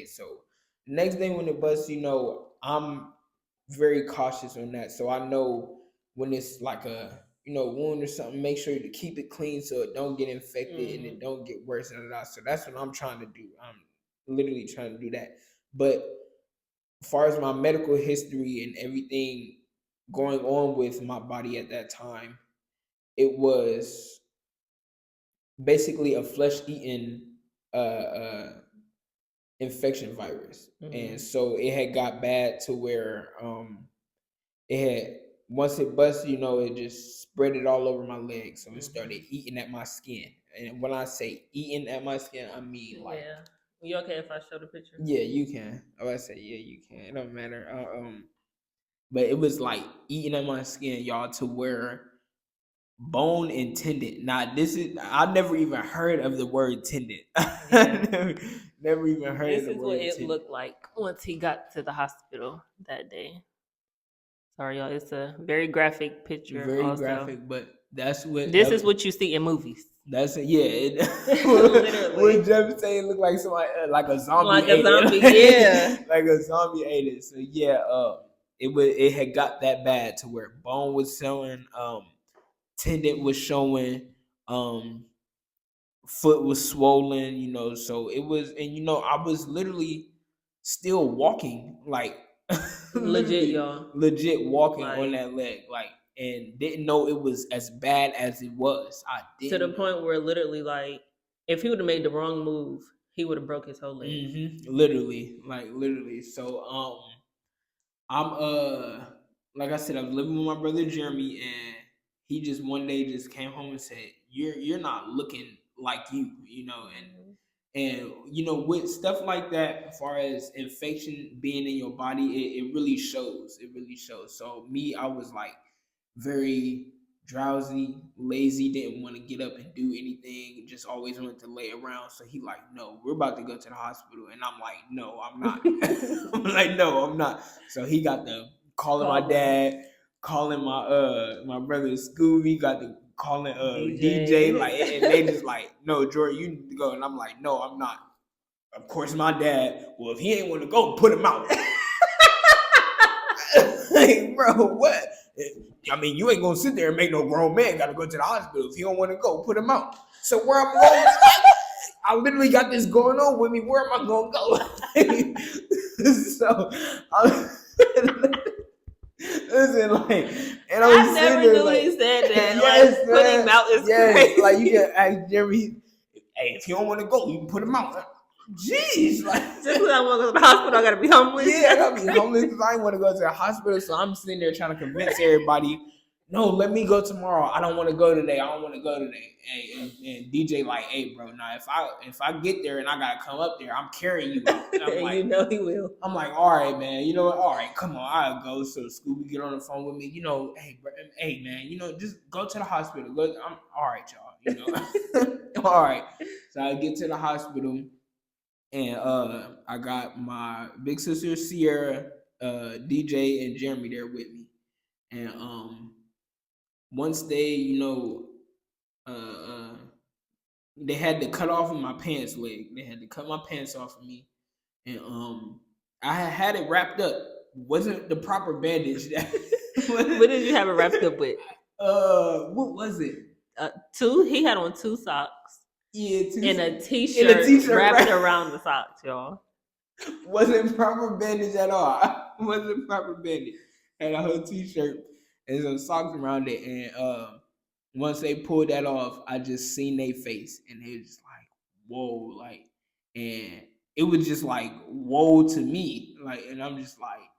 So the next day when it busts, you know, I'm very cautious on that. So I know when it's like a, you know, wound or something, make sure to keep it clean so it don't get infected and it don't get worse. So that's what I'm trying to do. I'm literally trying to do that. But as far as my medical history and everything going on with my body at that time, it was basically a flesh eating infection virus. And so it had got bad to where it had, once it busted, you know, it just spread it all over my leg. So it started eating at my skin. And when I say eating at my skin, I mean like, yeah. You okay if I show the picture? yeah, you can. Oh, I say, yeah, you can. It don't matter. But it was like eating at my skin, y'all, to where bone and tendon. Now, this is, I never even heard of the word tendon. Yeah. never even heard This of the is word what it tendon. looked like once he got to the hospital that day. Sorry, y'all. It's a very graphic picture. Very also graphic, but that's what this is what you see in movies. That's it. Yeah, Literally. what Jeff say, it looked like somebody like a zombie Like a ate zombie, it. yeah. Like a zombie ate it. So yeah, it had got that bad to where bone was showing, tendon was showing, foot was swollen, you know. So it was, and you know, I was literally still walking, like Legit, literally y'all. legit walking on Like, that leg, like, and didn't know it was as bad as it was. I to didn't the know. point where literally, like, if he would have made the wrong move, he would have broke his whole leg. Literally, like literally. So I'm like I said, I was living with my brother Jeremy, and he just one day just came home and said, "You're not looking like you know." And you know, with stuff like that, as far as infection being in your body, it really shows. It really shows. So me, I was like very drowsy, lazy, didn't want to get up and do anything, just always wanted to lay around. So he like, no, we're about to go to the hospital. And I'm like, no, I'm not. I'm like, no, I'm not. So he got the calling my dad, calling my brother Scooby, got the calling DJ, like, and they just like, no, Jordan, you need to go. And I'm like, no, I'm not. Of course, my dad, well, if he ain't want to go, put him out. Like, bro, what? I mean, you ain't gonna sit there and make no grown man gotta go to the hospital. If he don't want to go, put him out. So where I'm going, I literally got this going on with me. Where am I gonna go? So, listen, like, and I was never sitting there knew like, he said that. yes, Like, put him out is crazy. like you can ask Jeremy, hey, if he don't want to go, you can put him out. Jeez, like, just because I want to go to the hospital, I gotta be homeless. yeah, I gotta be homeless because I ain't want to go to the hospital. So I'm sitting there trying to convince everybody, no, let me go tomorrow. I don't want to go today. I don't want to go today. Hey, and DJ like, hey, bro, now if I get there and I gotta come up there, I'm carrying you out. And I'm like, you know he will. I'm like, all right, man. You know what? All right, come on, I'll go. So Scooby get on the phone with me. You know, hey, bro, hey, man. You know, just go to the hospital. Go. I'm all right, y'all. You know, all right. So I get to the hospital. And I got my big sister Sierra, DJ, and Jeremy there with me. And once they, you know, they had to cut off of my pants leg. They had to cut my pants off of me, and I had it wrapped up. Wasn't the proper bandage. What did you have it wrapped up with? What was it? Two. He had on two socks. Yeah, in a t-shirt wrapped around the socks, y'all. Wasn't proper bandage at all. Wasn't proper bandage. Had a whole t-shirt and some socks around it. And once they pulled that off, I just seen their face, and it was like, whoa, like, and it was just like, whoa to me, like, and I'm just like,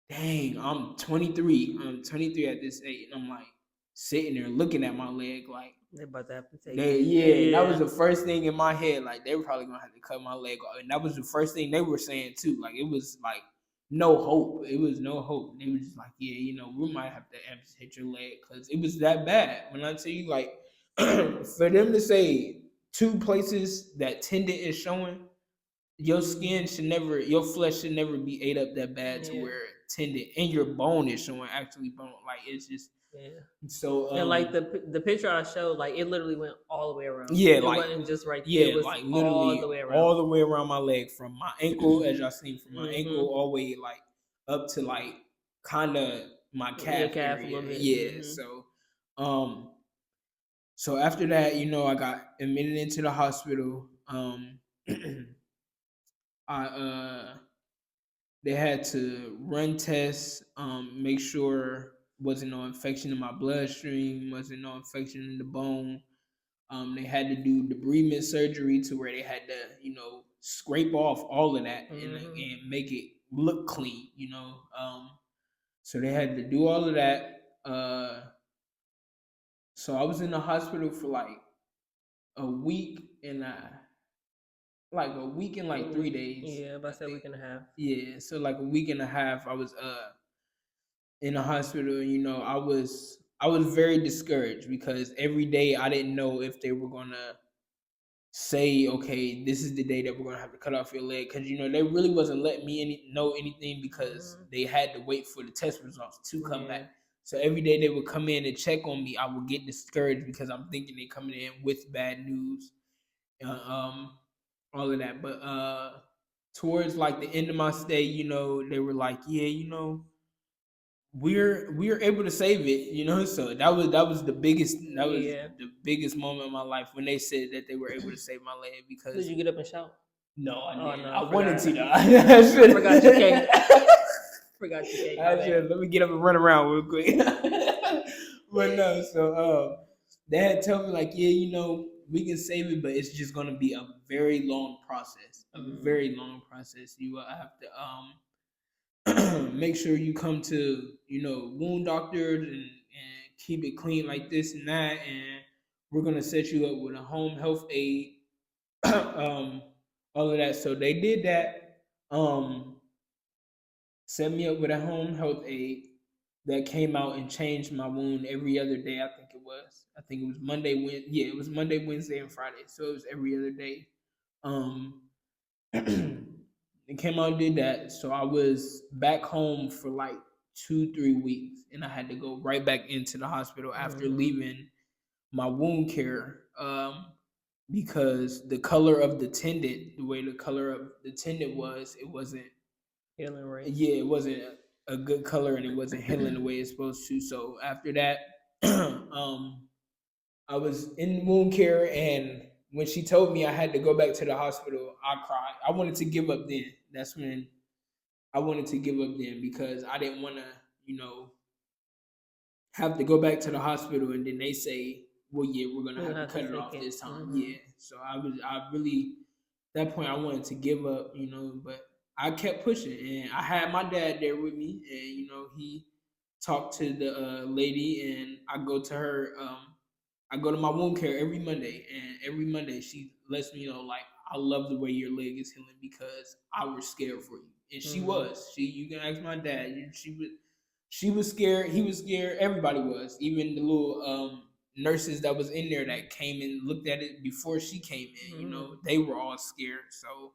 dang, I'm 23. I'm 23 at this age. And I'm like sitting there looking at my leg like They about to have to take they it. yeah, that was the first thing in my head. Like they were probably gonna have to cut my leg off. And that was the first thing they were saying too. Like it was like no hope. It was no hope. They were just like, yeah, we might have to amputate your leg because it was that bad. When I tell you, like, for them to say two places that tendon is showing, your skin should never, your flesh should never be ate up that bad to where tendon and your bone is showing actually bone. Like it's just so. And like the picture I showed, like it literally went all the way around. Yeah, It like wasn't just right there. yeah, It was like all literally the way around. all the way around my leg from my ankle, as y'all seen, from my ankle all the way like up to like kind of my calf, calf area. a little bit. Yeah, so after that, I got admitted into the hospital. I they had to run tests, make sure wasn't no infection in my bloodstream, wasn't no infection in the bone. They had to do debridement surgery to where they had to, scrape off all of that and make it look clean, So they had to do all of that. So I was in the hospital for like a week and like 3 days. Yeah, about a week and a half. Yeah, so like a week and a half, I was in the hospital. I was very discouraged because every day I didn't know if they were gonna say, okay, this is the day that we're gonna have to cut off your leg, because they really wasn't letting me know anything because they had to wait for the test results to come back. So every day they would come in and check on me, I would get discouraged because I'm thinking they coming in with bad news, all of that. But towards like the end of my stay, they were like, yeah, we're able to save it. So that was the biggest the biggest moment in my life when they said that they were able to save my leg. Because did you get up and shout? No, I didn't. No, I wanted to though. I forgot you can't. Forgot you can't. Let me get up and run around real quick. But no, so they had told me like, yeah, we can save it, but it's just gonna be a very long process. Very long process. You will have to make sure you come to wound doctors and keep it clean like this and that, and we're gonna set you up with a home health aide. All of that. So they did that. Set me up with a home health aide that came out and changed my wound every other day. I think it was. I think it was Monday. It was Monday, Wednesday, and Friday. So it was every other day. They came out and did that. So I was back home for like 2-3 weeks, and I had to go right back into the hospital after leaving my wound care. Because the color of the tendon, the way the color of the tendon was, it wasn't healing right. Yeah, it wasn't a good color, and it wasn't healing the way it's supposed to. So after that, I was in wound care, and when she told me I had to go back to the hospital, I cried. I wanted to give up then. That's when I wanted to give up then, because I didn't want to, have to go back to the hospital and then they say, well, yeah, we're gonna have to cut it off this time. Yeah. So I really, at that point, I wanted to give up, but I kept pushing, and I had my dad there with me, and he talked to the lady, and I go to her. I go to my wound care every Monday, and every Monday she lets me know, like, I love the way your leg is healing because I was scared for you, and she was. You can ask my dad. She was scared. He was scared. Everybody was. Even the little nurses that was in there that came and looked at it before she came in. They were all scared. So,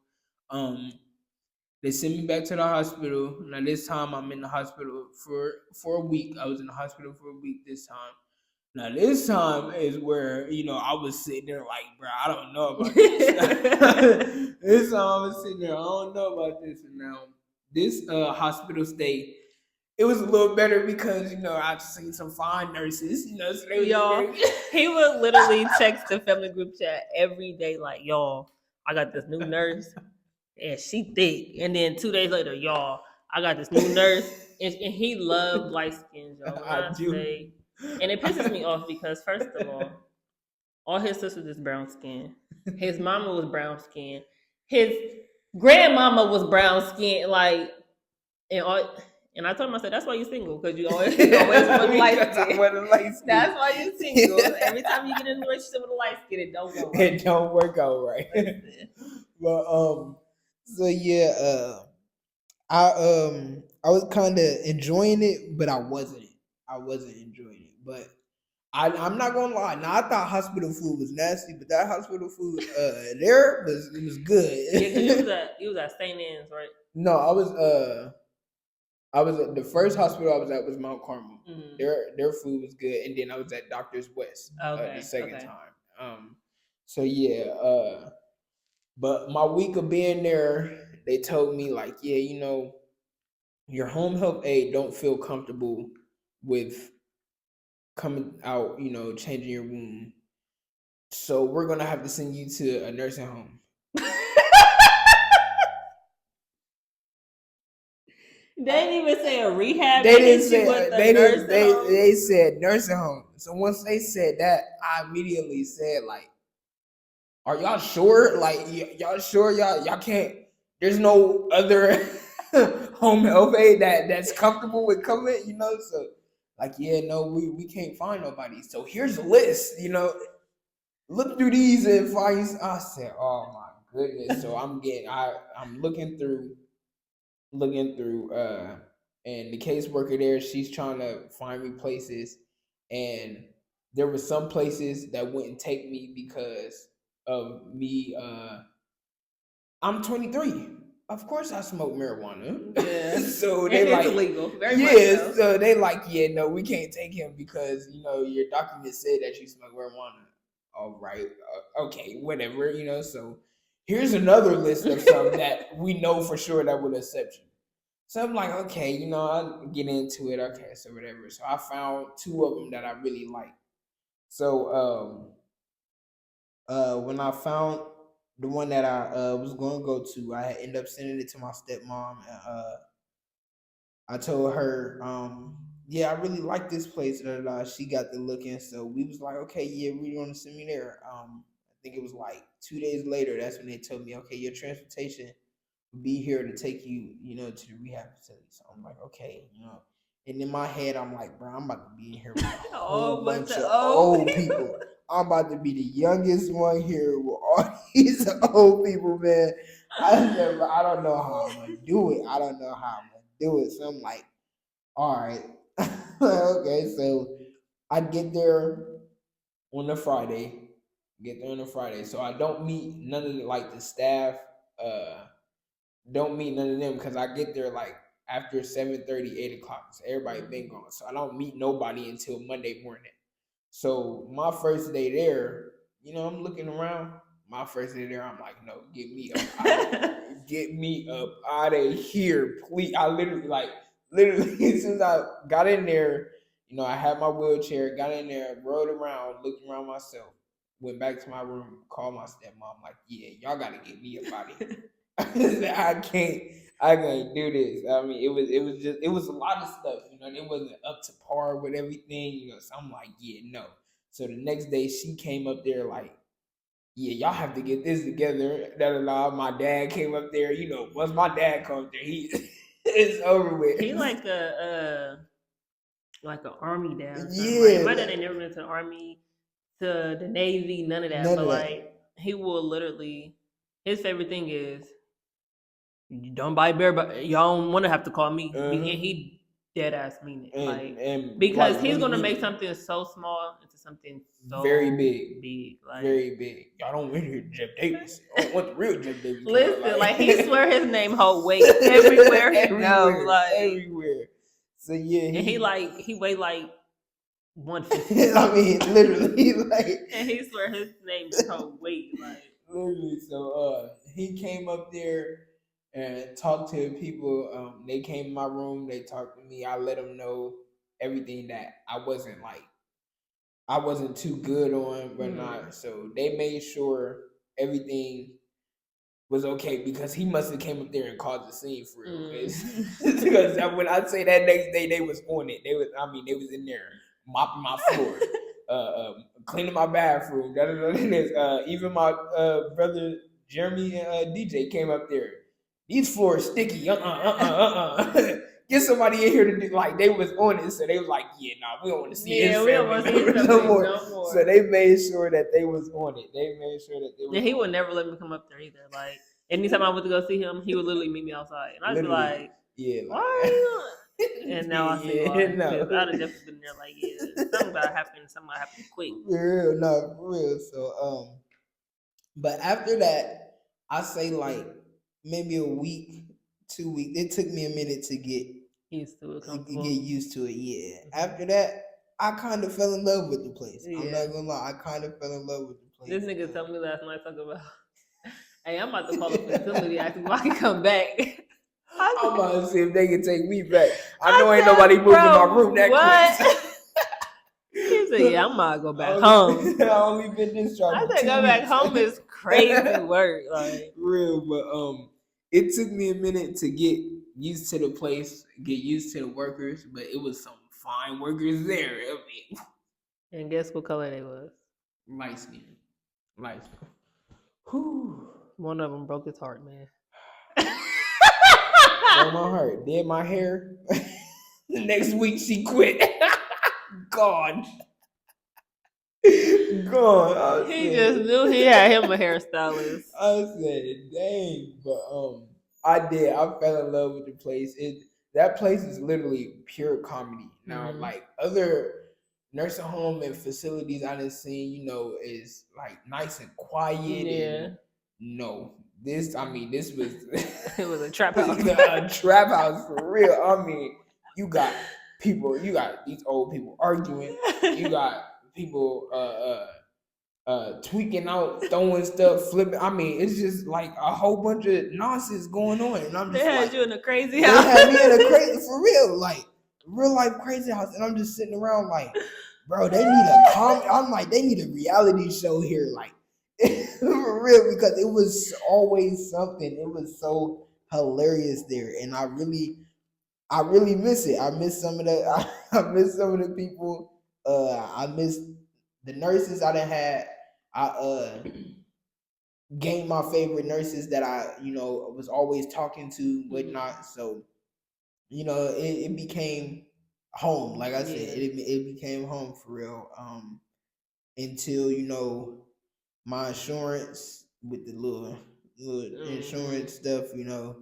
they sent me back to the hospital. Now this time I'm in the hospital for a week. I was in the hospital for a week this time. Now this time is where I was sitting there like, bro, I don't know about this. This time I was sitting there, I don't know about this. And now this hospital stay, it was a little better because I've seen some fine nurses. So they y'all, he would literally text the family group chat every day, like, y'all, I got this new nurse, and she thick. And then 2 days later, y'all, I got this new nurse, and he loved light skins, y'all. I do. And it pisses me off because, first of all his sisters is brown skin. His mama was brown skin. His grandmama was brown skin. Like, and And I told him, I said, that's why you're single, because you always want light skin. That's why you're single. Every time you get in a relationship with a light skin, it don't go right. It don't work out right. But so yeah, I was kind of enjoying it, but I wasn't enjoying it. But I'm not gonna lie. Now I thought hospital food was nasty, but that hospital food there was good. Yeah, because you was at St. Anne's, right? No, I was at the first hospital I was at was Mount Carmel. Mm-hmm. Their food was good, and then I was at Doctor's West the second time. So yeah, but my week of being there, they told me like, yeah, you know, your home health aide don't feel comfortable with coming out, you know, changing your womb. So we're gonna have to send you to a nursing home. They didn't even say a rehab. They didn't say they said nursing home. So once they said that, I immediately said like, "Are y'all sure? Like y'all sure y'all can't? There's no other home health aide that's comfortable with coming, you know?" So like, yeah, no, we can't find nobody. So here's a list, you know. Look through these and find. I said, "Oh my goodness!" So I'm looking through, and the caseworker there, she's trying to find me places, and there were some places that wouldn't take me because of me. I'm 23. Of course, I smoke marijuana. Yeah. So they it's like illegal. Very yeah. much so they like, yeah, no, we can't take him because you know your document said that you smoke marijuana. All right, okay, whatever, you know. So here's another list of some that we know for sure that would accept you. So I'm like, okay, you know, I'll get into it. Okay, so whatever. So I found two of them that I really like. So when I found the one that I was going to go to, I ended up sending it to my stepmom. And, I told her, yeah, I really like this place. She got the look in, so we was like, okay, yeah, we're going to send me there. I think it was like 2 days later. That's when they told me, okay, your transportation will be here to take you, you know, to the rehab facility. So I'm like, okay, you know. And in my head, I'm like, bro, I'm about to be in here with a whole bunch of old people. I'm about to be the youngest one here with all these old people, man. I don't know how I'm gonna do it. So I'm like, all right, okay. So I get there on a Friday. So I don't meet none of the staff. Don't meet none of them because I get there like after 7:30, 8 o'clock. So everybody been gone. So I don't meet nobody until Monday morning. So my first day there, you know, I'm looking around. My first day there, I'm like, no, get me up. Get me up out of here, please. I literally, as soon as I got in there, you know, I had my wheelchair, got in there, rode around, looked around myself, went back to my room, called my stepmom, like, yeah, y'all gotta get me up out of here. I can't do this. I mean, it was a lot of stuff, you know, and it wasn't up to par with everything, you know. So I'm like, yeah, no. So the next day she came up there like, yeah, y'all have to get this together. My dad came up there, you know, once my dad comes there, it's over with. He like an army dad or something. Yeah. Right? My dad ain't never been to the army, to the Navy, none of that. But like he will literally, his favorite thing is, you don't buy bear, but y'all don't want to have to call me. And he dead ass mean it, because he's gonna make something so small into something so very big, very big. Y'all don't want to hear Jeff Davis. I don't want the real Jeff Davis. Listen, like he swear his name hold weight everywhere he goes, like everywhere. So yeah, and he weigh like 150. I mean, literally, like, and he swear his name hold weight, like literally. So he came up there and talked to people. They came in my room. They talked to me. I let them know everything that I wasn't too good on, but not. So they made sure everything was okay because he must have came up there and caused a scene for real. Because when I say that next day, they was on it. They was in there mopping my floor, cleaning my bathroom. Even my brother Jeremy and DJ came up there. These floors sticky. get somebody in here to do, like, they was on it, so they was like, yeah, nah, we don't want to see his we don't family want to see his members family no more. So they made sure that they was on it. They made sure that they was. And he would never let me come up there either. Like anytime I went to go see him, he would literally meet me outside, and I'd be like, yeah, why are you? And now I see why. no. Because I'd have definitely been there like, yeah, something gotta happen. Something gotta happen quick. For real, no, for real. So but after that, I say like maybe a week, 2 weeks. It took me a minute to get used to it. Get used to it. Yeah. After that, I kind of fell in love with the place. Yeah. I'm not gonna lie, I kind of fell in love with the place. This nigga told me last night talking about, hey, I'm about to call the facility asking if I can come back. I'm about to see if they can take me back. I know ain't nobody moving my room that quick. He said, yeah, I'm about to go back home. I only been discharged. I said, go back home is crazy work. Like real, but it took me a minute to get used to the place, get used to the workers, but it was some fine workers there. I mean, and guess what color they was? Light skin. Light skin. Whew. One of them broke his heart, man. Broke my heart. Did my hair. The next week she quit. Gone. Gone. He just knew he had him a hairstylist. I said, dang, but I did. I fell in love with the place. That place is literally pure comedy. Now, like other nursing home and facilities I done seen, you know, is like nice and quiet. Yeah. And no, this was it was a trap house. A trap house for real. I mean, you got these old people arguing. You got people tweaking out, throwing stuff, flipping. I mean, it's just like a whole bunch of nonsense going on. And I'm just they had like, you in a crazy house. They had me in a crazy, for real, like real life crazy house. And I'm just sitting around like, bro, they need a I'm like, they need a reality show here, like for real, because it was always something. It was so hilarious there, and I really miss it. I miss some of the I miss some of the people. I miss the nurses I done had. I gained my favorite nurses that I, you know, was always talking to, whatnot. So, you know, it became home. Like I said, it became home for real. Until, you know, my insurance with the little insurance stuff, you know,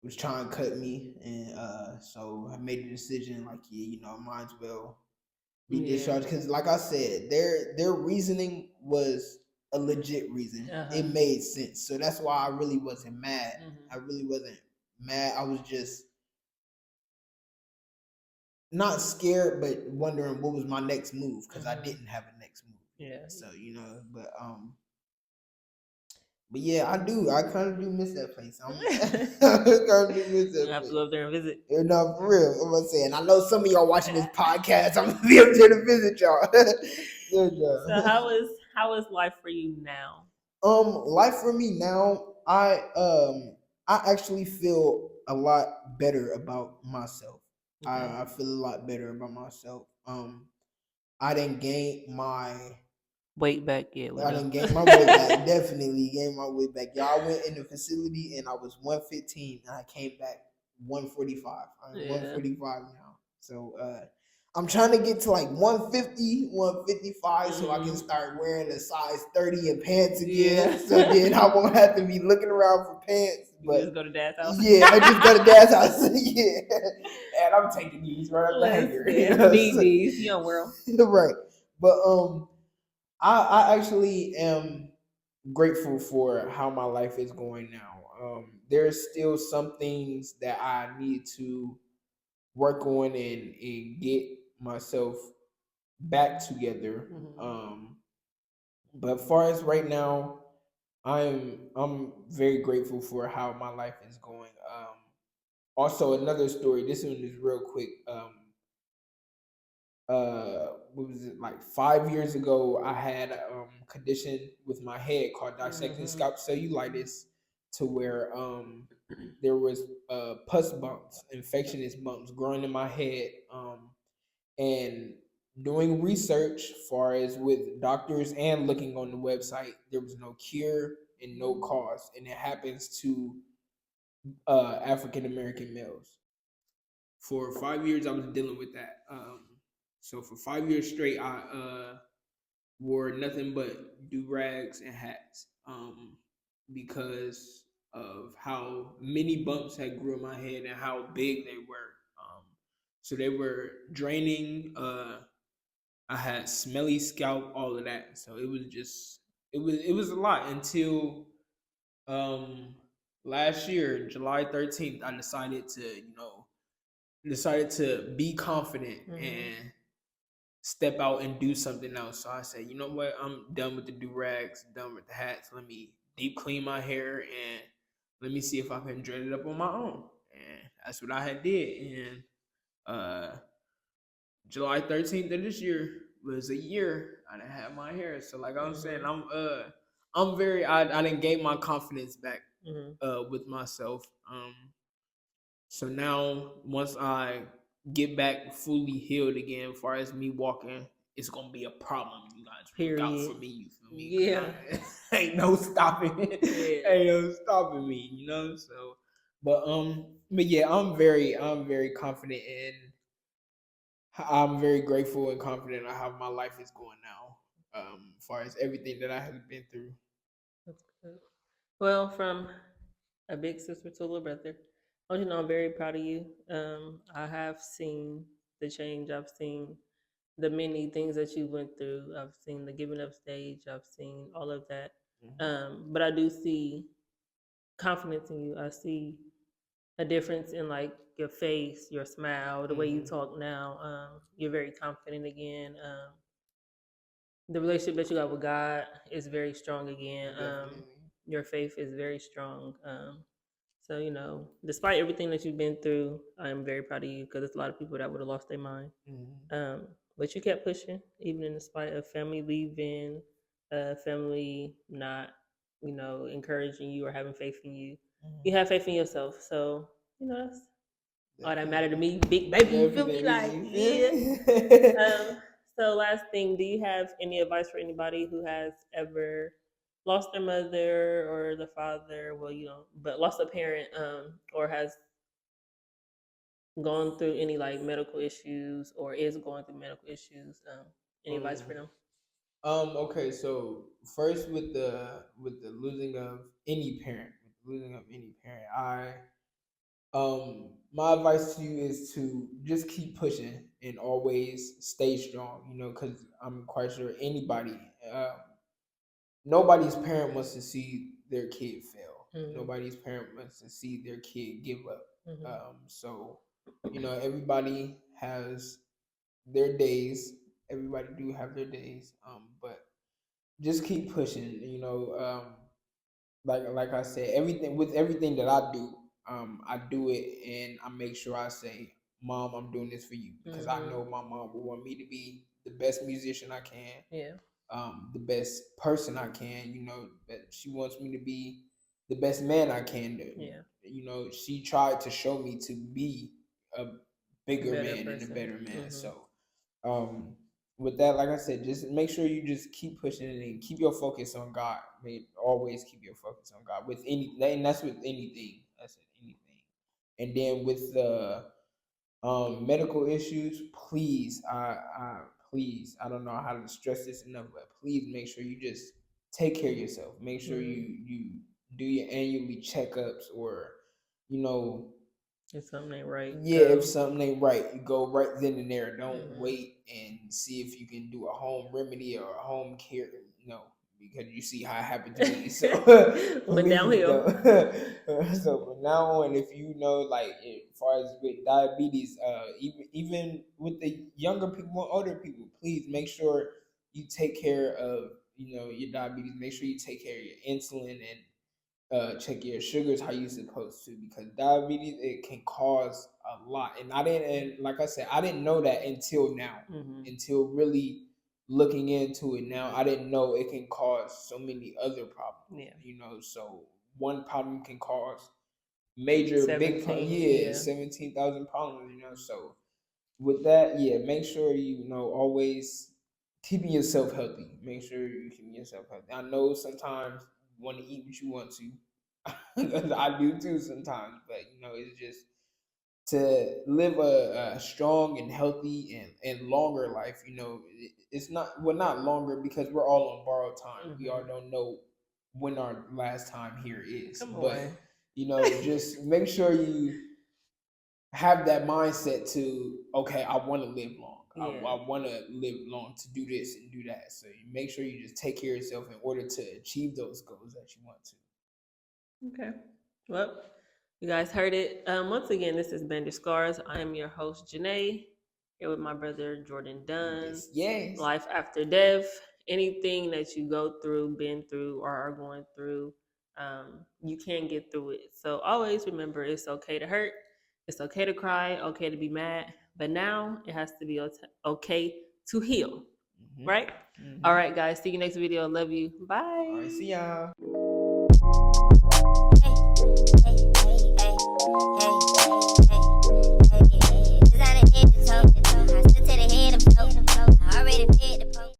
was trying to cut me, and so I made the decision like, yeah, you know, might as well be discharged, because like I said, their reasoning was a legit reason. It made sense, so that's why I really wasn't mad. I really wasn't mad. I was just not scared, but wondering what was my next move, because I didn't have a next move. Yeah. So, you know, but yeah, I do. I kind of do miss that place. I kind of do miss that. You have to go up there and visit. No, for real. I'm gonna say, and I know some of y'all watching this podcast. I'm gonna be up there to visit y'all. So how is life for you now? Life for me now, I actually feel a lot better about myself. Okay. I feel a lot better about myself. I didn't gain my weight back yet. I didn't gain my weight back. Definitely gained my weight back. Y'all went in the facility and I was 115 and I came back 145. I'm 145 now. So I'm trying to get to like 150, 155 so I can start wearing a size 30 in pants again. So then I won't have to be looking around for pants. But you just go to Dad's house. Yeah, I just go to Dad's house. Yeah. And I'm taking these right up the hanger. Need these. You don't wear them. Right. But I actually am grateful for how my life is going now. There's still some things that I need to work on and get myself back together. But as far as right now, I'm very grateful for how my life is going. Also, another story. This one is real quick. What was it, like 5 years ago? I had a condition with my head called dissecting scalp cellulitis, to where there was pus bumps, infectious bumps growing in my head, and doing research far as with doctors and looking on the website, there was no cure and no cause, and it happens to African American males. For 5 years, I was dealing with that. So for 5 years straight, I wore nothing but do rags and hats, because of how many bumps had grew in my head and how big they were. So they were draining. I had smelly scalp, all of that. So it was just it was a lot until um last year, July 13th, I decided to be confident and step out and do something else. So I said, you know what? I'm done with the do rags, done with the hats. Let me deep clean my hair and let me see if I can dread it up on my own. And that's what I had did. And uh July 13th of this year was a year I didn't have my hair. So like I'm saying, I'm very I didn't gain my confidence back with myself. So now once I get back fully healed again, as far as me walking, it's gonna be a problem. You guys look out for Period. me. You feel me? Yeah. Ain't no stopping. Yeah. Ain't no stopping me. You know. So, but yeah, I'm very confident in. I'm very grateful and confident on how my life is going now. As far as everything that I have been through. That's good. Well, from a big sister to a little brother, I want you to know I'm very proud of you. I have seen the change. I've seen the many things that you went through. I've seen the giving up stage. I've seen all of that. But I do see confidence in you. I see a difference in like your face, your smile, the way you talk now. You're very confident again. The relationship that you got with God is very strong again. Definitely. Your faith is very strong. So despite everything that you've been through, I'm very proud of you because there's a lot of people that would have lost their mind. But you kept pushing, even in spite of family leaving, family not, encouraging you or having faith in you. You have faith in yourself. So that's all that matter to me, big baby. You feel me? Like, You yeah. feel me? So last thing, do you have any advice for anybody who has ever lost their mother or the father? Well, but lost a parent, or has gone through any like medical issues or is going through medical issues. Any advice for um, them? Okay, so first with the losing of any parent, my advice to you is to just keep pushing and always stay strong. Because I'm quite sure uh, nobody's parent wants to see their kid fail. Nobody's parent wants to see their kid give up. So everybody has their days. Everybody do have their days. But just keep pushing. Like I said, everything that I do it and I make sure I say, Mom, I'm doing this for you because I know my mom will want me to be the best musician I can, Yeah. the best person I can. That she wants me to be the best man I can do. Yeah. She tried to show me to be a bigger Better man and a person. better man. So, um, with that, like I said, just make sure you just keep pushing it and keep your focus on God. Always keep your focus on God with and that's with anything. That's with anything. And then with the medical issues, please, I don't know how to stress this enough, but please make sure you just take care of yourself. Make sure you do your annually checkups, or you know If something ain't right, yeah, if go. something ain't right, you go right then and there. Don't wait and see if you can do a home remedy or a home care. No, because you see how it happened to me. So Went please downhill. don't. So from now on, if like as far as with diabetes, even with the younger people, older people, please make sure you take care of your diabetes. Make sure you take care of your insulin and check your sugars how you supposed to, because diabetes, it can cause a lot. And I didn't, and like I said, I didn't know that until now, until really looking into it now. I didn't know it can cause so many other problems. Yeah. So one problem can cause major big problem. 17. Yeah, Yeah. 17,000 problems. So with that, yeah, make sure always keeping yourself healthy. Make sure you keep yourself healthy. I know sometimes you want to eat what you want to, I do too sometimes, but it's just to live a strong and healthy and longer life. It's not longer because we're all on borrowed time. We all don't know when our last time here is, Come but on. just make sure you have that mindset to, okay, I want to live long. Yeah. I want to live long to do this and do that. So you make sure you just take care of yourself in order to achieve those goals that you want to. Okay. Well, you guys heard it. Once again, this is Bender Scars. I am your host, Janae, here with my brother, Jordan Dunn. Yes. Life after death, anything that you go through, been through, or are going through, you can get through it. So always remember it's okay to hurt. It's okay to cry, okay to be mad. But now it has to be okay to heal. Right? All right, guys. See you next video. Love you. Bye. All right, see y'all.